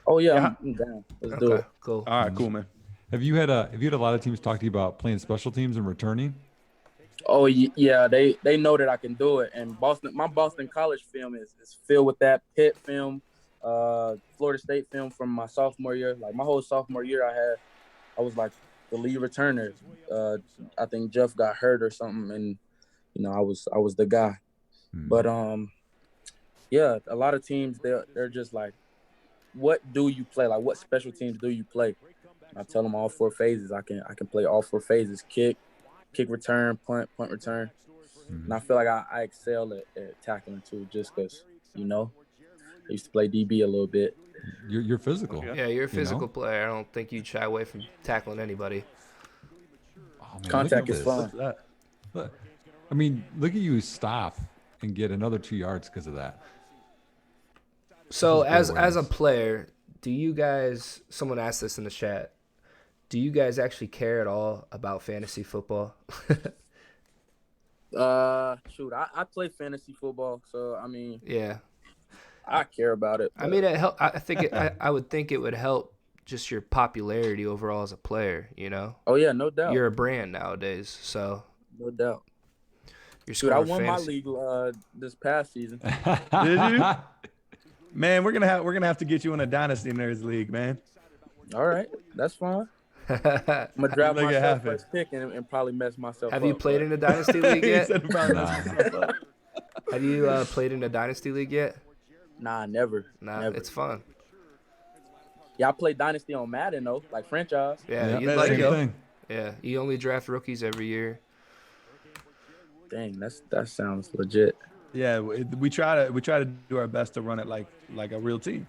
Oh yeah, Yeah. I'm down. Let's do Okay, it. cool. All right, cool, man. Have you had a lot of teams talk to you about playing special teams and returning? Oh yeah, they know that I can do it. And my Boston College film is filled with that. Pitt film, Florida State film from my sophomore year. Like my whole sophomore year, I was like the lead returner. I think Jeff got hurt or something, and I was the guy. But yeah, a lot of teams they're just like, what do you play? Like what special teams do you play? I tell them all four phases. I can play all four phases: kick return, punt return. And I feel like I excel at tackling too, just because I used to play DB a little bit. You're physical. Yeah, you're a physical know? player. I don't think you'd shy away from tackling anybody. Oh, man, Contact look at is this. fun. That. Look, I mean, look at you stop and get another 2 yards because of that. So This is as a awareness. player, do you guys? Someone asked this in the chat. Do you guys actually care at all about fantasy football? Shoot, I play fantasy football, so I mean, Yeah. I care about it. I mean, it help. I think I would think it would help just your popularity overall as a player. Oh yeah, no doubt. You're a brand nowadays, so No doubt. you're Dude, I scoring won my fantasy. league this past season. Did you? Man, we're gonna have to get you in a Dynasty Nerds League, man. All right, that's fine. I'm gonna draft Make it myself happen. first pick and probably mess myself Have up. you played but- in a dynasty league He yet? said about that. Have you played in a dynasty league yet? Nah, never. Nah, Never. it's fun. Yeah, I played Dynasty on Madden though, like franchise. Yeah, Yeah, you'd like same it. thing. Yeah, you only draft rookies every year. Dang, that sounds legit. Yeah, we try to do our best to run it like a real team,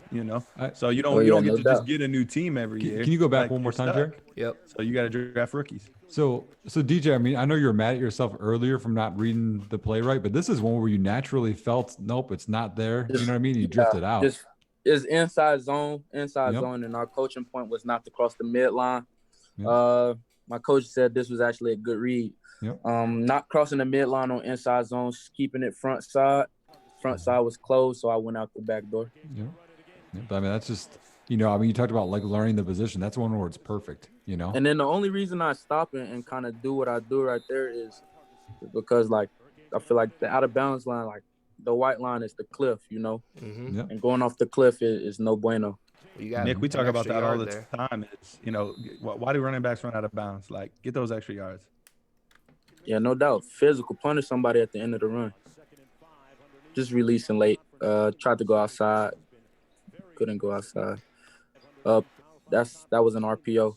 I- So you don't Oh, you don't yeah, get no to just doubt. get a new team every year. Can you go back Like, one more you're time, stuck. Jared? Yep. So you got to draft rookies. So DJ, I mean, I know you were mad at yourself earlier from not reading the play right, but this is one where you naturally felt, nope, it's not there. You know what I mean? You drifted out. Just it's inside zone, Yep. and our coaching point was not to cross the midline. Yep. My coach said this was actually a good read. Yep. Not crossing the midline on inside zones, keeping it front side. Front side was closed, so I went out the back door. Yeah. But I mean, that's just, you talked about like learning the position. That's one where it's perfect, And then the only reason I stop and kind of do what I do right there is because, like, I feel like the out of bounds line, like the white line is the cliff, Mm-hmm. Yep. and going off the cliff is no bueno. You got Nick, we an talk about extra that all yard the there. time. It's why do running backs run out of bounds? Like, get those extra yards. Yeah, no doubt. Physical, punish somebody at the end of the run. Just releasing late. Tried to go outside. Couldn't go outside. That was an RPO.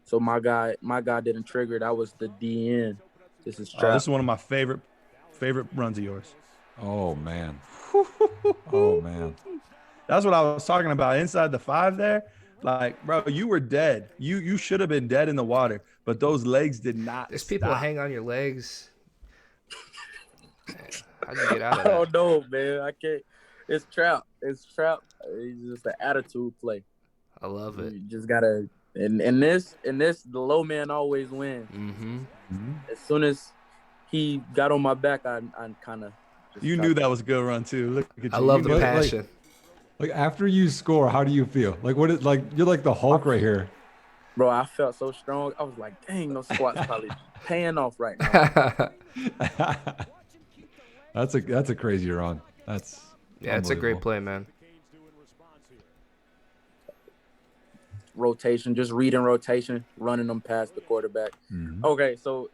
So my guy didn't trigger. That was the DN. This is Oh, trap. this is one of my favorite runs of yours. Oh man. Oh man. That's what I was talking about. Inside the 5 there, Like, bro, you were dead. You should have been dead in the water, but those legs did not There's stop. people hang on your legs. Man, how'd you get out I of that? don't know, man. I can't. It's trap. It's just an attitude play. I love it. You just gotta. In this, the low man always wins. Mm-hmm. As soon as he got on my back, I kind of. You knew that was a good run too. Look at you. I love You the knew it. passion. Like after you score, how do you feel? Like what? Like you're like the Hulk right here. Bro, I felt so strong. I was like, dang, those squats probably paying off right now. That's a crazy run. That's It's a great unbelievable. play, man. Rotation, just reading rotation, running them past the quarterback. Mhm. Okay, so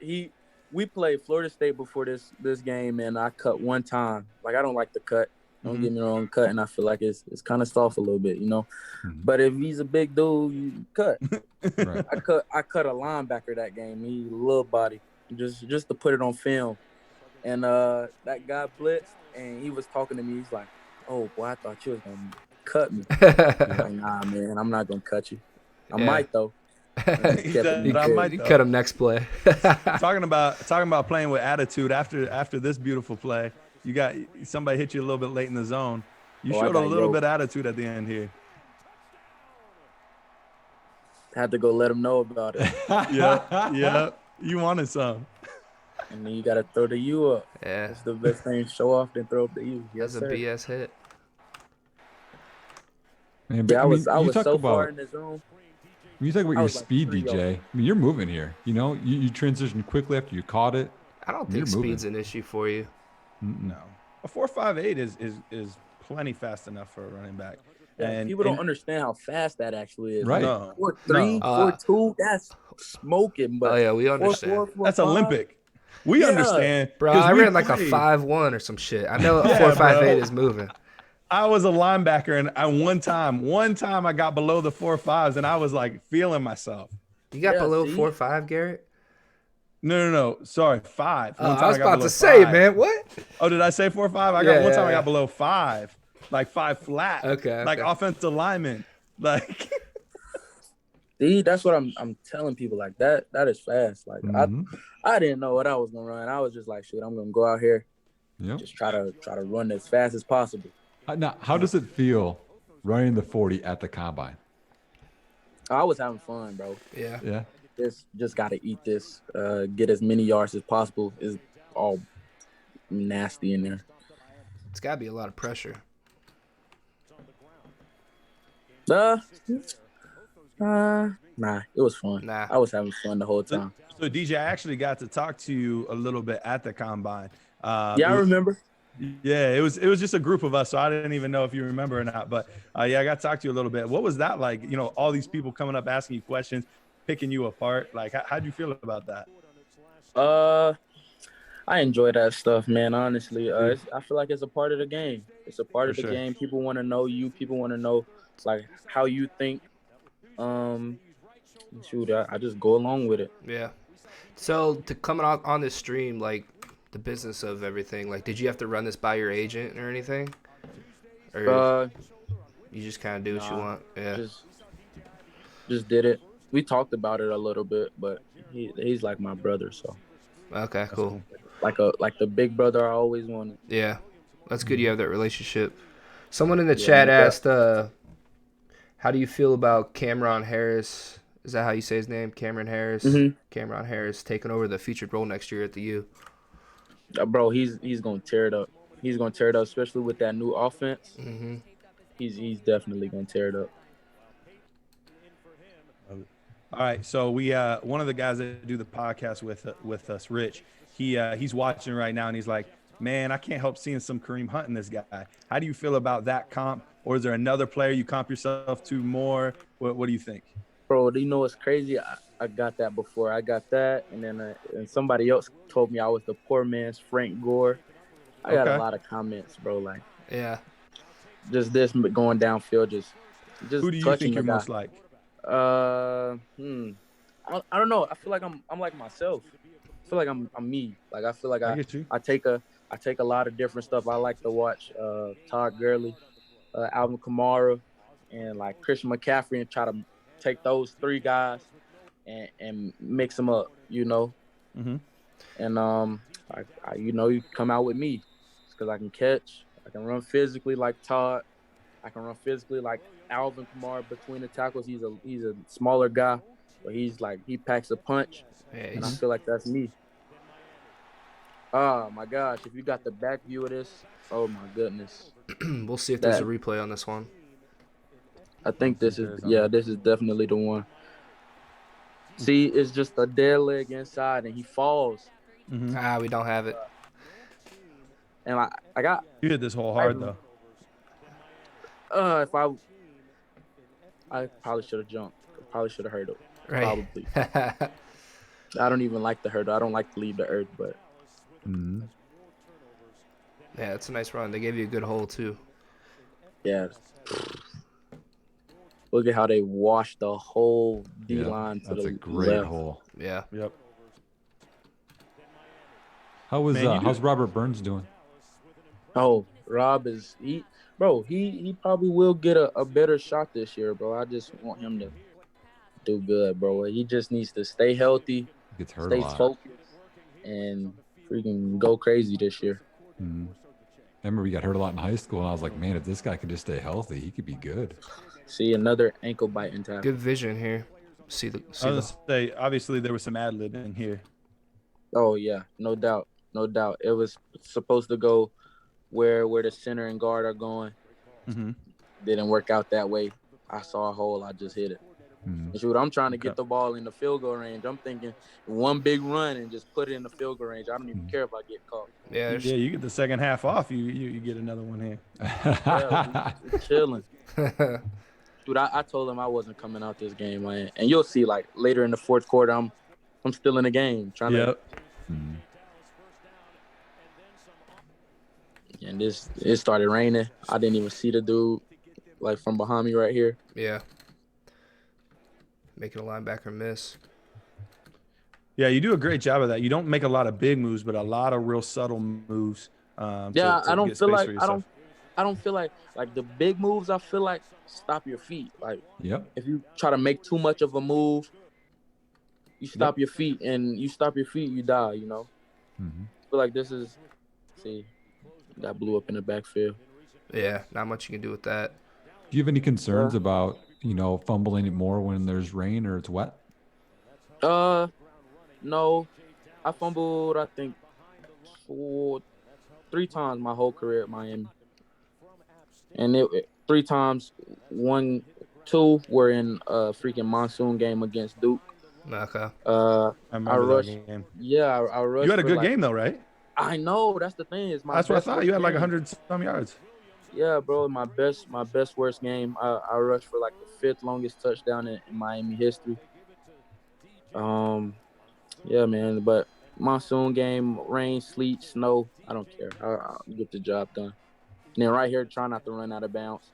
we played Florida State before this game, and I cut one time. Like I don't like to cut. Don't get me wrong, cut, and I feel like it's kind of soft a little bit, you know. Mhm. But if he's a big dude, you cut. Right. I cut a linebacker that game. He little body, just to put it on film. And that guy blitzed, and he was talking to me. He's like, "Oh boy, I thought you was gonna cut me." I'm like, "Nah, man, I'm not gonna cut you. I Yeah. might though." He said, You "I might, you though." cut him next play. talking about playing with attitude after this beautiful play. You got somebody hit you a little bit late in the zone. You Oh, I showed a got little yoked. bit of attitude at the end here. Had to go let him know about it. Yeah. You wanted some. And then you gotta throw the U up. Yeah, That's the best thing. Show off, then throw up the U. Yes, that's a sir. BS hit. Man, but, Yeah, I was you talk so about, far in the zone. when you talk about I your was like speed, 3-0. DJ. I mean, you're moving here. You know, you transitioned quickly after you caught it. I don't You're think moving. speed's an issue for you. No. A 4.58 is plenty fast enough for a running back. Yeah, And people don't understand how fast that actually is. Right. No, 4.3, no. 4.2, that's smoking. But Oh yeah, we 4.4, understand. 4.5, that's Olympic. We Yeah. understand. Bro, 'cause I we ran like a played. 5'1" or some shit. I know a Yeah, 4.58 bro. is moving. I was a linebacker, and one time I got below the 4.5s, and I was like feeling myself. You got Yeah, below see? 4.5, Garrett? No. Sorry, 5. Oh, One time I was got about below to say, 5. man, what? Oh, did I say 4.5? Yeah, One time I yeah. got below 5, like 5 flat. Okay, Like okay. offensive lineman. Like See, that's what I'm telling people. Like that is fast. Like Mhm. I didn't know what I was gonna run. I was just like, shoot, I'm gonna go out here, Yep. just try to run as fast as possible. Now, how does it feel running the 40 at the combine? I was having fun, bro. Yeah. Yeah. Just gotta eat this. Get as many yards as possible. Is all nasty in there. It's got to be a lot of pressure. Nah, it was fun. Nah. I was having fun the whole time. so DJ, I actually got to talk to you a little bit at the combine. Yeah, I remember. Yeah, it was just a group of us, so I didn't even know if you remember or not. But yeah, I got to talk to you a little bit. What was that like? You know, all these people coming up asking you questions, picking you apart. Like, how'd you feel about that? I enjoy that stuff, man. Honestly, I feel like it's a part of the game. It's a part For of the sure. game. People want to know you. People want to know like how you think. Shoot, I just go along with it. Yeah. So to coming on this stream, like the business of everything, like did you have to run this by your agent or anything? Or you just kind of do what you want? Yeah. Just did it. We talked about it a little bit, but he's like my brother, so Okay, cool. like the big brother I always wanted. Yeah. That's good you have that relationship. Someone in the Yeah, chat yeah. asked, how do you feel about Cameron Harris? Is that how you say his name? Cameron Harris? Mhm. Cameron Harris taking over the featured role next year at the U. Bro, he's gonna tear it up. He's gonna tear it up, especially with that new offense. Mm-hmm. He's definitely gonna tear it up. All right, so we one of the guys that do the podcast with us, Rich, he's watching right now, and he's like, man, I can't help seeing some Kareem Hunt in this guy. How do you feel about that comp? Or is there another player you comp yourself to more? What do you think? Bro, do you know what's crazy? I got that before. I got that, and then and somebody else told me I was the poor man's Frank Gore. I got Okay. a lot of comments, bro. Like Yeah. just this going downfield, just Who do you touching think the you're guy. most like? I don't know. I feel like I'm like myself. I feel like I'm me. Like I feel like I get you. I take a lot of different stuff. I like to watch Todd Gurley, Alvin Kamara, and like Christian McCaffrey and try to take those 3 guys and mix them up, you know. Mm-hmm. And I you know, you come out with me because I can catch, I can run physically like Todd, I can run physically like Alvin Kamara between the tackles. He's a smaller guy, but he packs a punch, Yeah, and I feel like that's me. Oh my gosh, if you got the back view of this, oh my goodness. We'll see if there's a replay on this one. I think this is definitely the one. See, it's just a dead leg inside, and he falls. Mm-hmm. We don't have it. And I got. You hit this hole hard though. If I probably should have jumped. Probably should have hurdled. Right. Probably. I don't even like the hurdle. I don't like to leave the earth, but. Mm-hmm. Yeah, it's a nice run. They gave you a good hole too. Yeah. Look at how they washed the whole D line to the left. That's a great hole. Yeah. Yep. How's Robert Burns doing? Oh, Rob is he probably will get a better shot this year, bro. I just want him to do good, bro. He just needs to stay healthy, He gets hurt stay a lot. focused, and freaking go crazy this year. Mm-hmm. I remember he got hurt a lot in high school, and I was like, man, if this guy could just stay healthy, he could be good. See, another ankle biting tackle. Good vision here. I was gonna say, obviously there was some ad lib in here. Oh yeah, no doubt. It was supposed to go where the center and guard are going. Mm-hmm. Didn't work out that way. I saw a hole. I just hit it. Mm-hmm. Shoot, I'm trying to get the ball in the field goal range. I'm thinking one big run and just put it in the field goal range. I don't even care if I get caught. Yeah, you get the second half off. You get another one here. Yeah, we chilling. Dude, I told him I wasn't coming out this game, man. And you'll see, like later in the fourth quarter, I'm still in the game trying to. Mm-hmm. And it started raining. I didn't even see the dude, like from behind me right here. Yeah. Making a linebacker miss. Yeah, you do a great job of that. You don't make a lot of big moves, but a lot of real subtle moves. I don't feel like the big moves. I feel like stop your feet. Like if you try to make too much of a move, you stop your feet, and you stop your feet, you die. You know. Mm-hmm. I feel like this is that blew up in the backfield. Yeah, not much you can do with that. Do you have any concerns about fumbling it more when there's rain or it's wet? No, I fumbled I think 3 times my whole career at Miami, and it 3 times, 2 were in a freaking monsoon game against Duke. Okay. I remember that game. Yeah, I rushed. You had a good game though, right? I know, that's the thing. That's what I thought. You had like 100-some yards. Yeah, bro. My best worst game. I rushed for like the 5th longest touchdown in Miami history. Yeah, man. But monsoon game, rain, sleet, snow, I don't care. I'll get the job done. And then right here, try not to run out of bounds.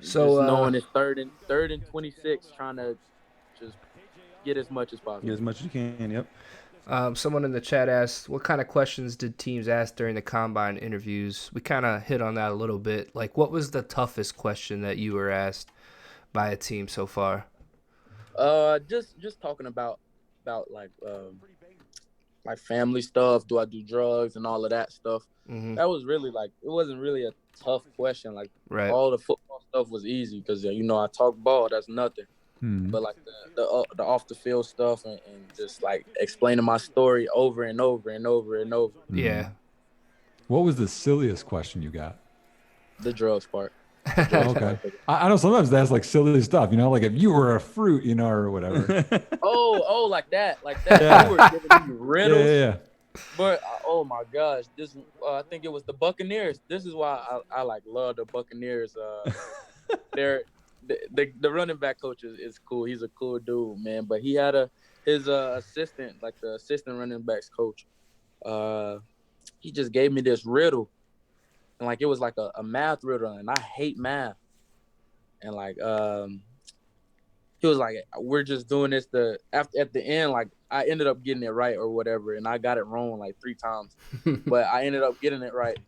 So just knowing it's third and 26, trying to just get as much as possible. Get as much as you can. Yep. Someone in the chat asked, what kind of questions did teams ask during the combine interviews? We kind of hit on that a little bit. Like, what was the toughest question that you were asked by a team so far? Just talking about like family stuff. Do I do drugs and all of that stuff? Mm-hmm. That was really it wasn't really a tough question. Like all the football stuff was easy because I talk ball. That's nothing. But like the off the field stuff and just like explaining my story over and over and over and over. Yeah. What was the silliest question you got? The drugs part. Okay. I know sometimes that's like silly stuff, like if you were a fruit, or whatever. oh, like that. Yeah. You were giving me riddles. Yeah. But oh my gosh, this I think it was the Buccaneers. This is why I love the Buccaneers. The running back coach is cool. He's a cool dude, man. But he had his assistant, like the assistant running backs coach. He just gave me this riddle, and like it was like a math riddle, and I hate math. And like he was like, "We're just doing this." At the end, like I ended up getting it right or whatever, and I got it wrong like 3 times, but I ended up getting it right.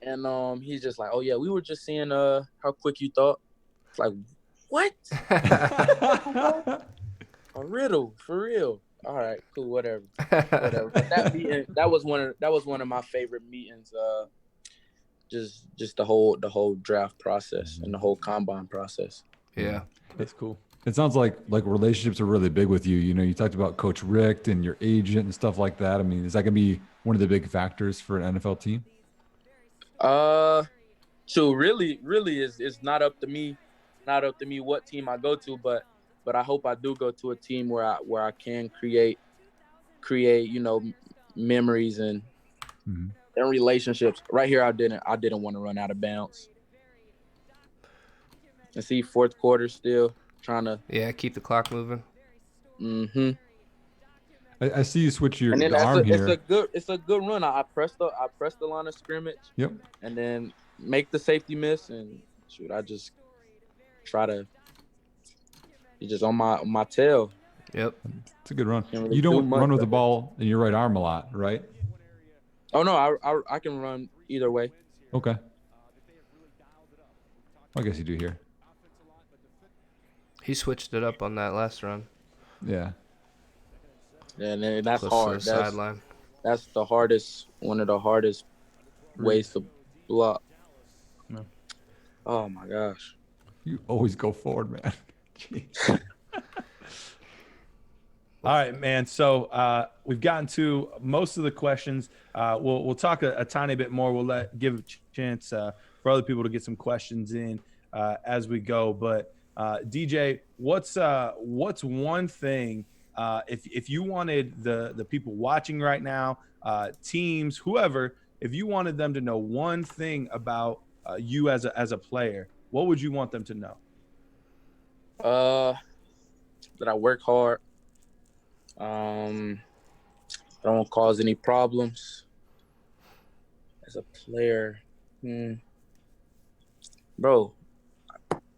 And he's just like, oh yeah, we were just seeing how quick you thought. It's like, what? A riddle for real? All right, cool, whatever. But that meeting, that was one of my favorite meetings. Just the whole draft process and the whole combine process. Yeah, That's cool. It sounds like relationships are really big with you. You know, you talked about Coach Richt and your agent and stuff like that. I mean, is that going to be one of the big factors for an NFL team? So really it's not up to me, what team I go to, but I hope I do go to a team where I can create memories and relationships. Right here, I didn't want to run out of bounds. And see, fourth quarter still trying to keep the clock moving. Mm-hmm. I see you switch your And then arm here. it's a good run. I pressed the line of scrimmage. Yep. And then make the safety miss, and shoot, I just try to. You're just on my tail. Yep. It's a good run. Can't really You don't do much run with the of it. ball in your right arm a lot, right? Oh no, I can run either way. Okay. I guess you do here. He switched it up on that last run. Yeah. And then that's Close hard. to the sideline. That's the hardest. One of the hardest ways to block. No. Oh my gosh. You always go forward, man. Jeez. All right, man. So we've gotten to most of the questions. We'll talk a tiny bit more. We'll give a chance for other people to get some questions in as we go. But DeeJay, what's one thing if you wanted the people watching right now, teams, whoever, if you wanted them to know one thing about you as a player, what would you want them to know? That I work hard. I don't cause any problems as a player. Bro,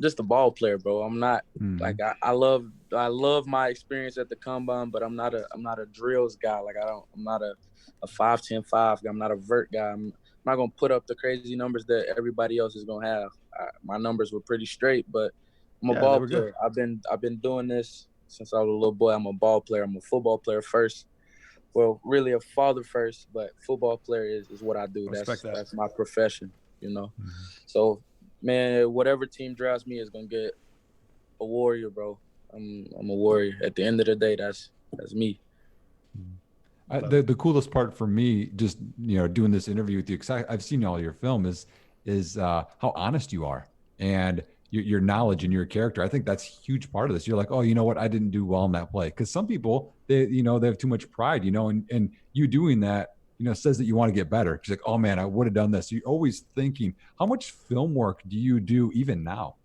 just a ball player, bro. I'm not like I love my experience at the combine, but I'm not a drills guy. Like I'm not a 5-10-5 guy. I'm not a vert guy. I'm not gonna put up the crazy numbers that everybody else is gonna have. My numbers were pretty straight, but I'm a ball player. Good. I've been doing this since I was a little boy. I'm a ball player. I'm a football player first. Well, really a father first, but football player is what I do. That's my profession, you know. So, man, whatever team drafts me is gonna get a warrior, bro. I'm a warrior. At the end of the day, that's me. The coolest part for me, just doing this interview with you, because I've seen all your film, is how honest you are and your knowledge and your character. I think that's a huge part of this. You're like, oh, you know what? I didn't do well in that play. Because some people, they have too much pride, and you doing that, says that you want to get better. She's like, oh man, I would have done this. You're always thinking. How much film work do you do even now?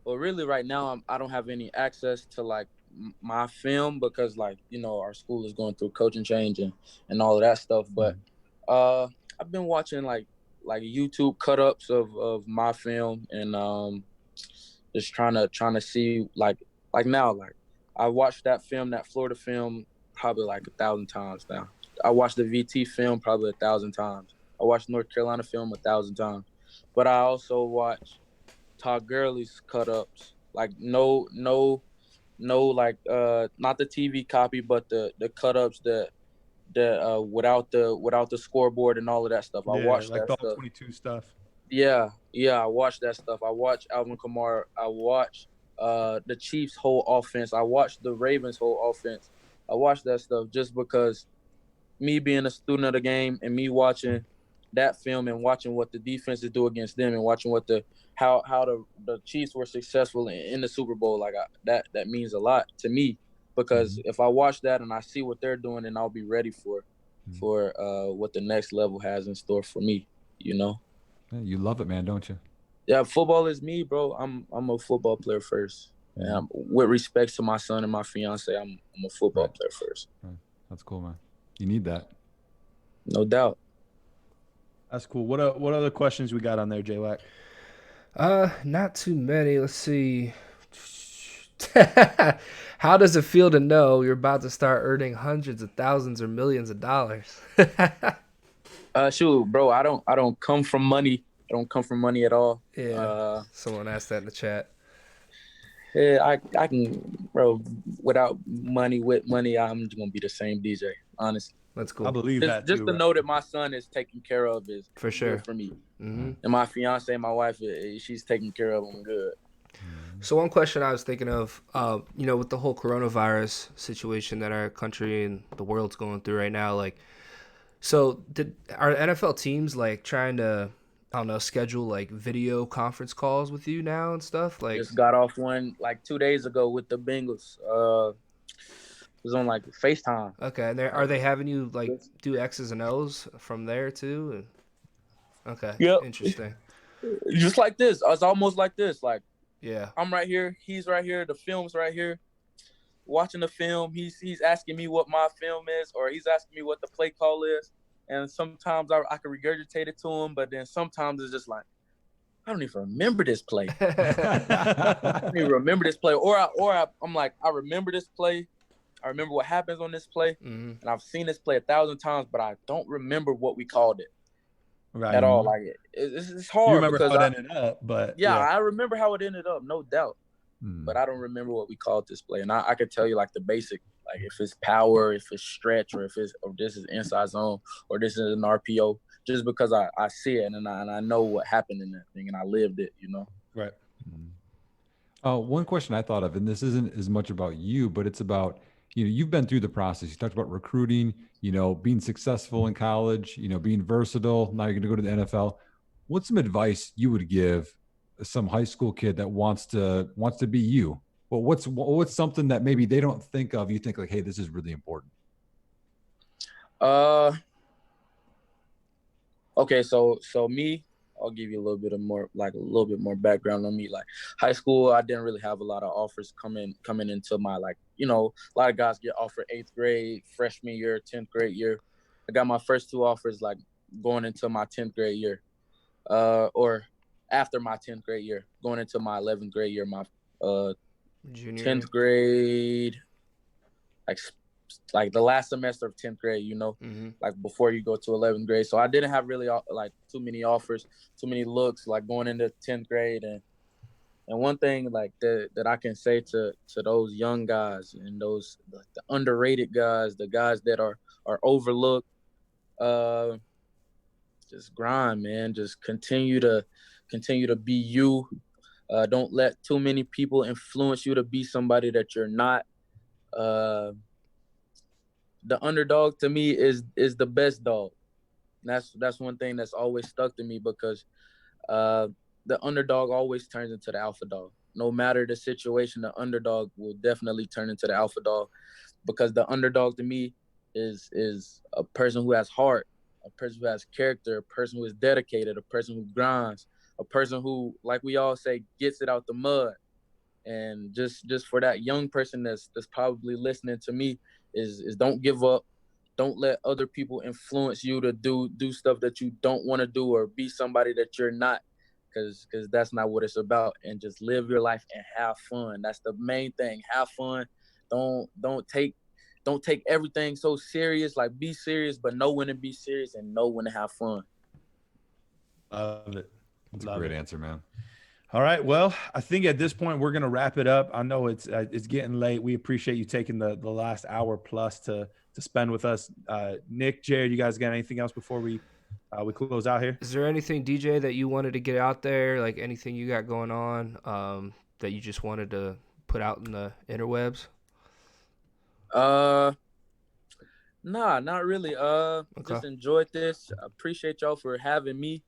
Really right now, I don't have any access to like my film because our school is going through coaching change and all of that stuff. But I've been watching like YouTube cut-ups of my film and just trying to see like now I watched that Florida film probably like 1,000 times now. I watched the VT film probably 1,000 times. I watched North Carolina film 1,000 times. But I also watch Todd Gurley's cut-ups, like no like not the TV copy, but the cut-ups that without the scoreboard and all of that stuff. I watched like that the stuff. 22 stuff. Yeah, I watched that stuff. I watched Alvin Kamara. I watched the Chiefs' whole offense. I watched the Ravens' whole offense. I watched that stuff just because me being a student of the game and me watching that film and watching what the defenses do against them and watching what how the Chiefs were successful in the Super Bowl, that means a lot to me. Because if I watch that and I see what they're doing, then I'll be ready for what the next level has in store for me, Yeah, you love it, man, don't you? Yeah, football is me, bro. I'm a football player first. And with respect to my son and my fiance, I'm a football player first. Right. That's cool, man. You need that. No doubt. That's cool. What other questions we got on there, J-Wack? Not too many. Let's see. How does it feel to know you're about to start earning hundreds of thousands or millions of dollars? Shoot, bro, I don't come from money. I don't come from money at all. Yeah. Someone asked that in the chat. Yeah, I can, bro. Without money, with money, I'm just gonna be the same DJ. Honestly, That's I cool. believe that just too, to bro. know that my son is taken care of is For sure. good for me, Mm-hmm. and my fiance, my wife, she's taking care of him good. So one question I was thinking of, you know, with the whole coronavirus situation that our country and the world's going through right now, like, so are NFL teams like trying to, I don't know, schedule like video conference calls with you now and stuff? Like, Just got off one like 2 days ago with the Bengals. It was on like FaceTime. okay, and are they having you like do X's and O's from there too? Okay, Yep. interesting. Just like this. It's almost like this. Like, Yeah. I'm right here. He's right here. The film's right here. Watching the film, he's asking me what my film is, or he's asking me what the play call is. And sometimes I can regurgitate it to him, but then sometimes it's just like, I don't even remember this play. I don't even remember this play. I'm like, I remember this play. I remember what happens on this play. Mm-hmm. And I've seen this play 1,000 times, but I don't remember what we called it. Right. At all. Like it's hard. You remember because how it ended up, but yeah, I remember how it ended up, no doubt. Hmm. But I don't remember what we called this play. And I could tell you like the basic, like if it's power, if it's stretch, or if this is inside zone, or this is an RPO, just because I see it and I know what happened in that thing and I lived it, you know. Right. One question I thought of, and this isn't as much about you, but it's about, you know, you've been through the process. You talked about recruiting, you know, being successful in college, you know, being versatile. Now you're going to go to the NFL. What's some advice you would give some high school kid that wants to be you? Well, what's something that maybe they don't think of? You think like, hey, this is really important. Okay, so me, I'll give you a little bit more background on me. Like high school, I didn't really have a lot of offers coming into my, like, you know, a lot of guys get offered 8th grade, freshman year, 10th grade year. I got my first 2 offers like going into my 10th grade year, or after my 10th grade year, going into my 11th grade year, my Junior 10th grade, like the last semester of 10th grade, you know, like before you go to 11th grade. So I didn't have really like too many offers, too many looks like going into 10th grade. And one thing like that I can say to those young guys and those the underrated guys, the guys that are overlooked, just grind, man. Just continue to be you. Don't let too many people influence you to be somebody that you're not. The underdog to me is the best dog. And that's one thing that's always stuck to me, because the underdog always turns into the alpha dog. No matter the situation, the underdog will definitely turn into the alpha dog, because the underdog to me is a person who has heart, a person who has character, a person who is dedicated, a person who grinds, a person who, like we all say, gets it out the mud. And just for that young person that's probably listening to me, is don't give up. Don't let other people influence you to do stuff that you don't want to do, or be somebody that you're not, because that's not what it's about. And just live your life and have fun. That's the main thing. Have fun. Don't take everything so serious. Like, be serious, but know when to be serious and know when to have fun. Love it. That's a great answer, man. All right. Well, I think at this point we're going to wrap it up. I know it's getting late. We appreciate you taking the last hour plus to spend with us. Nick, Jared, you guys got anything else before we close out here? Is there anything, DJ, that you wanted to get out there? Like anything you got going on that you just wanted to put out in the interwebs? Nah, not really. Okay. Just enjoyed this. I appreciate y'all for having me.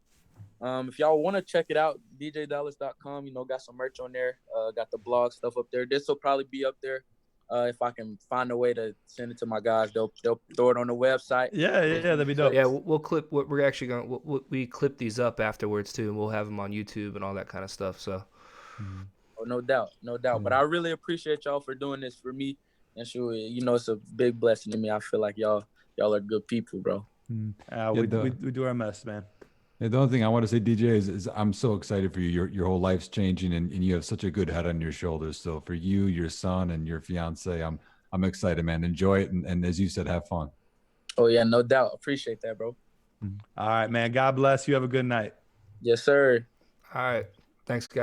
If y'all want to check it out, DeeJayDallas.com, you know, got some merch on there. Got the blog stuff up there. This will probably be up there. If I can find a way to send it to my guys, they'll throw it on the website. Yeah, that'd be dope. Yeah, we'll clip. We're actually going. We clip these up afterwards too, and we'll have them on YouTube and all that kind of stuff. So, Oh, no doubt. But I really appreciate y'all for doing this for me. And sure, you know, it's a big blessing to me. I feel like y'all are good people, bro. We do our best, man. Yeah, the only thing I want to say, DJ, is I'm so excited for you. Your whole life's changing, and you have such a good head on your shoulders. So for you, your son, and your fiance, I'm excited, man. Enjoy it, and as you said, have fun. Oh yeah, no doubt. Appreciate that, bro. All right, man. God bless you. Have a good night. Yes, sir. All right. Thanks, guys.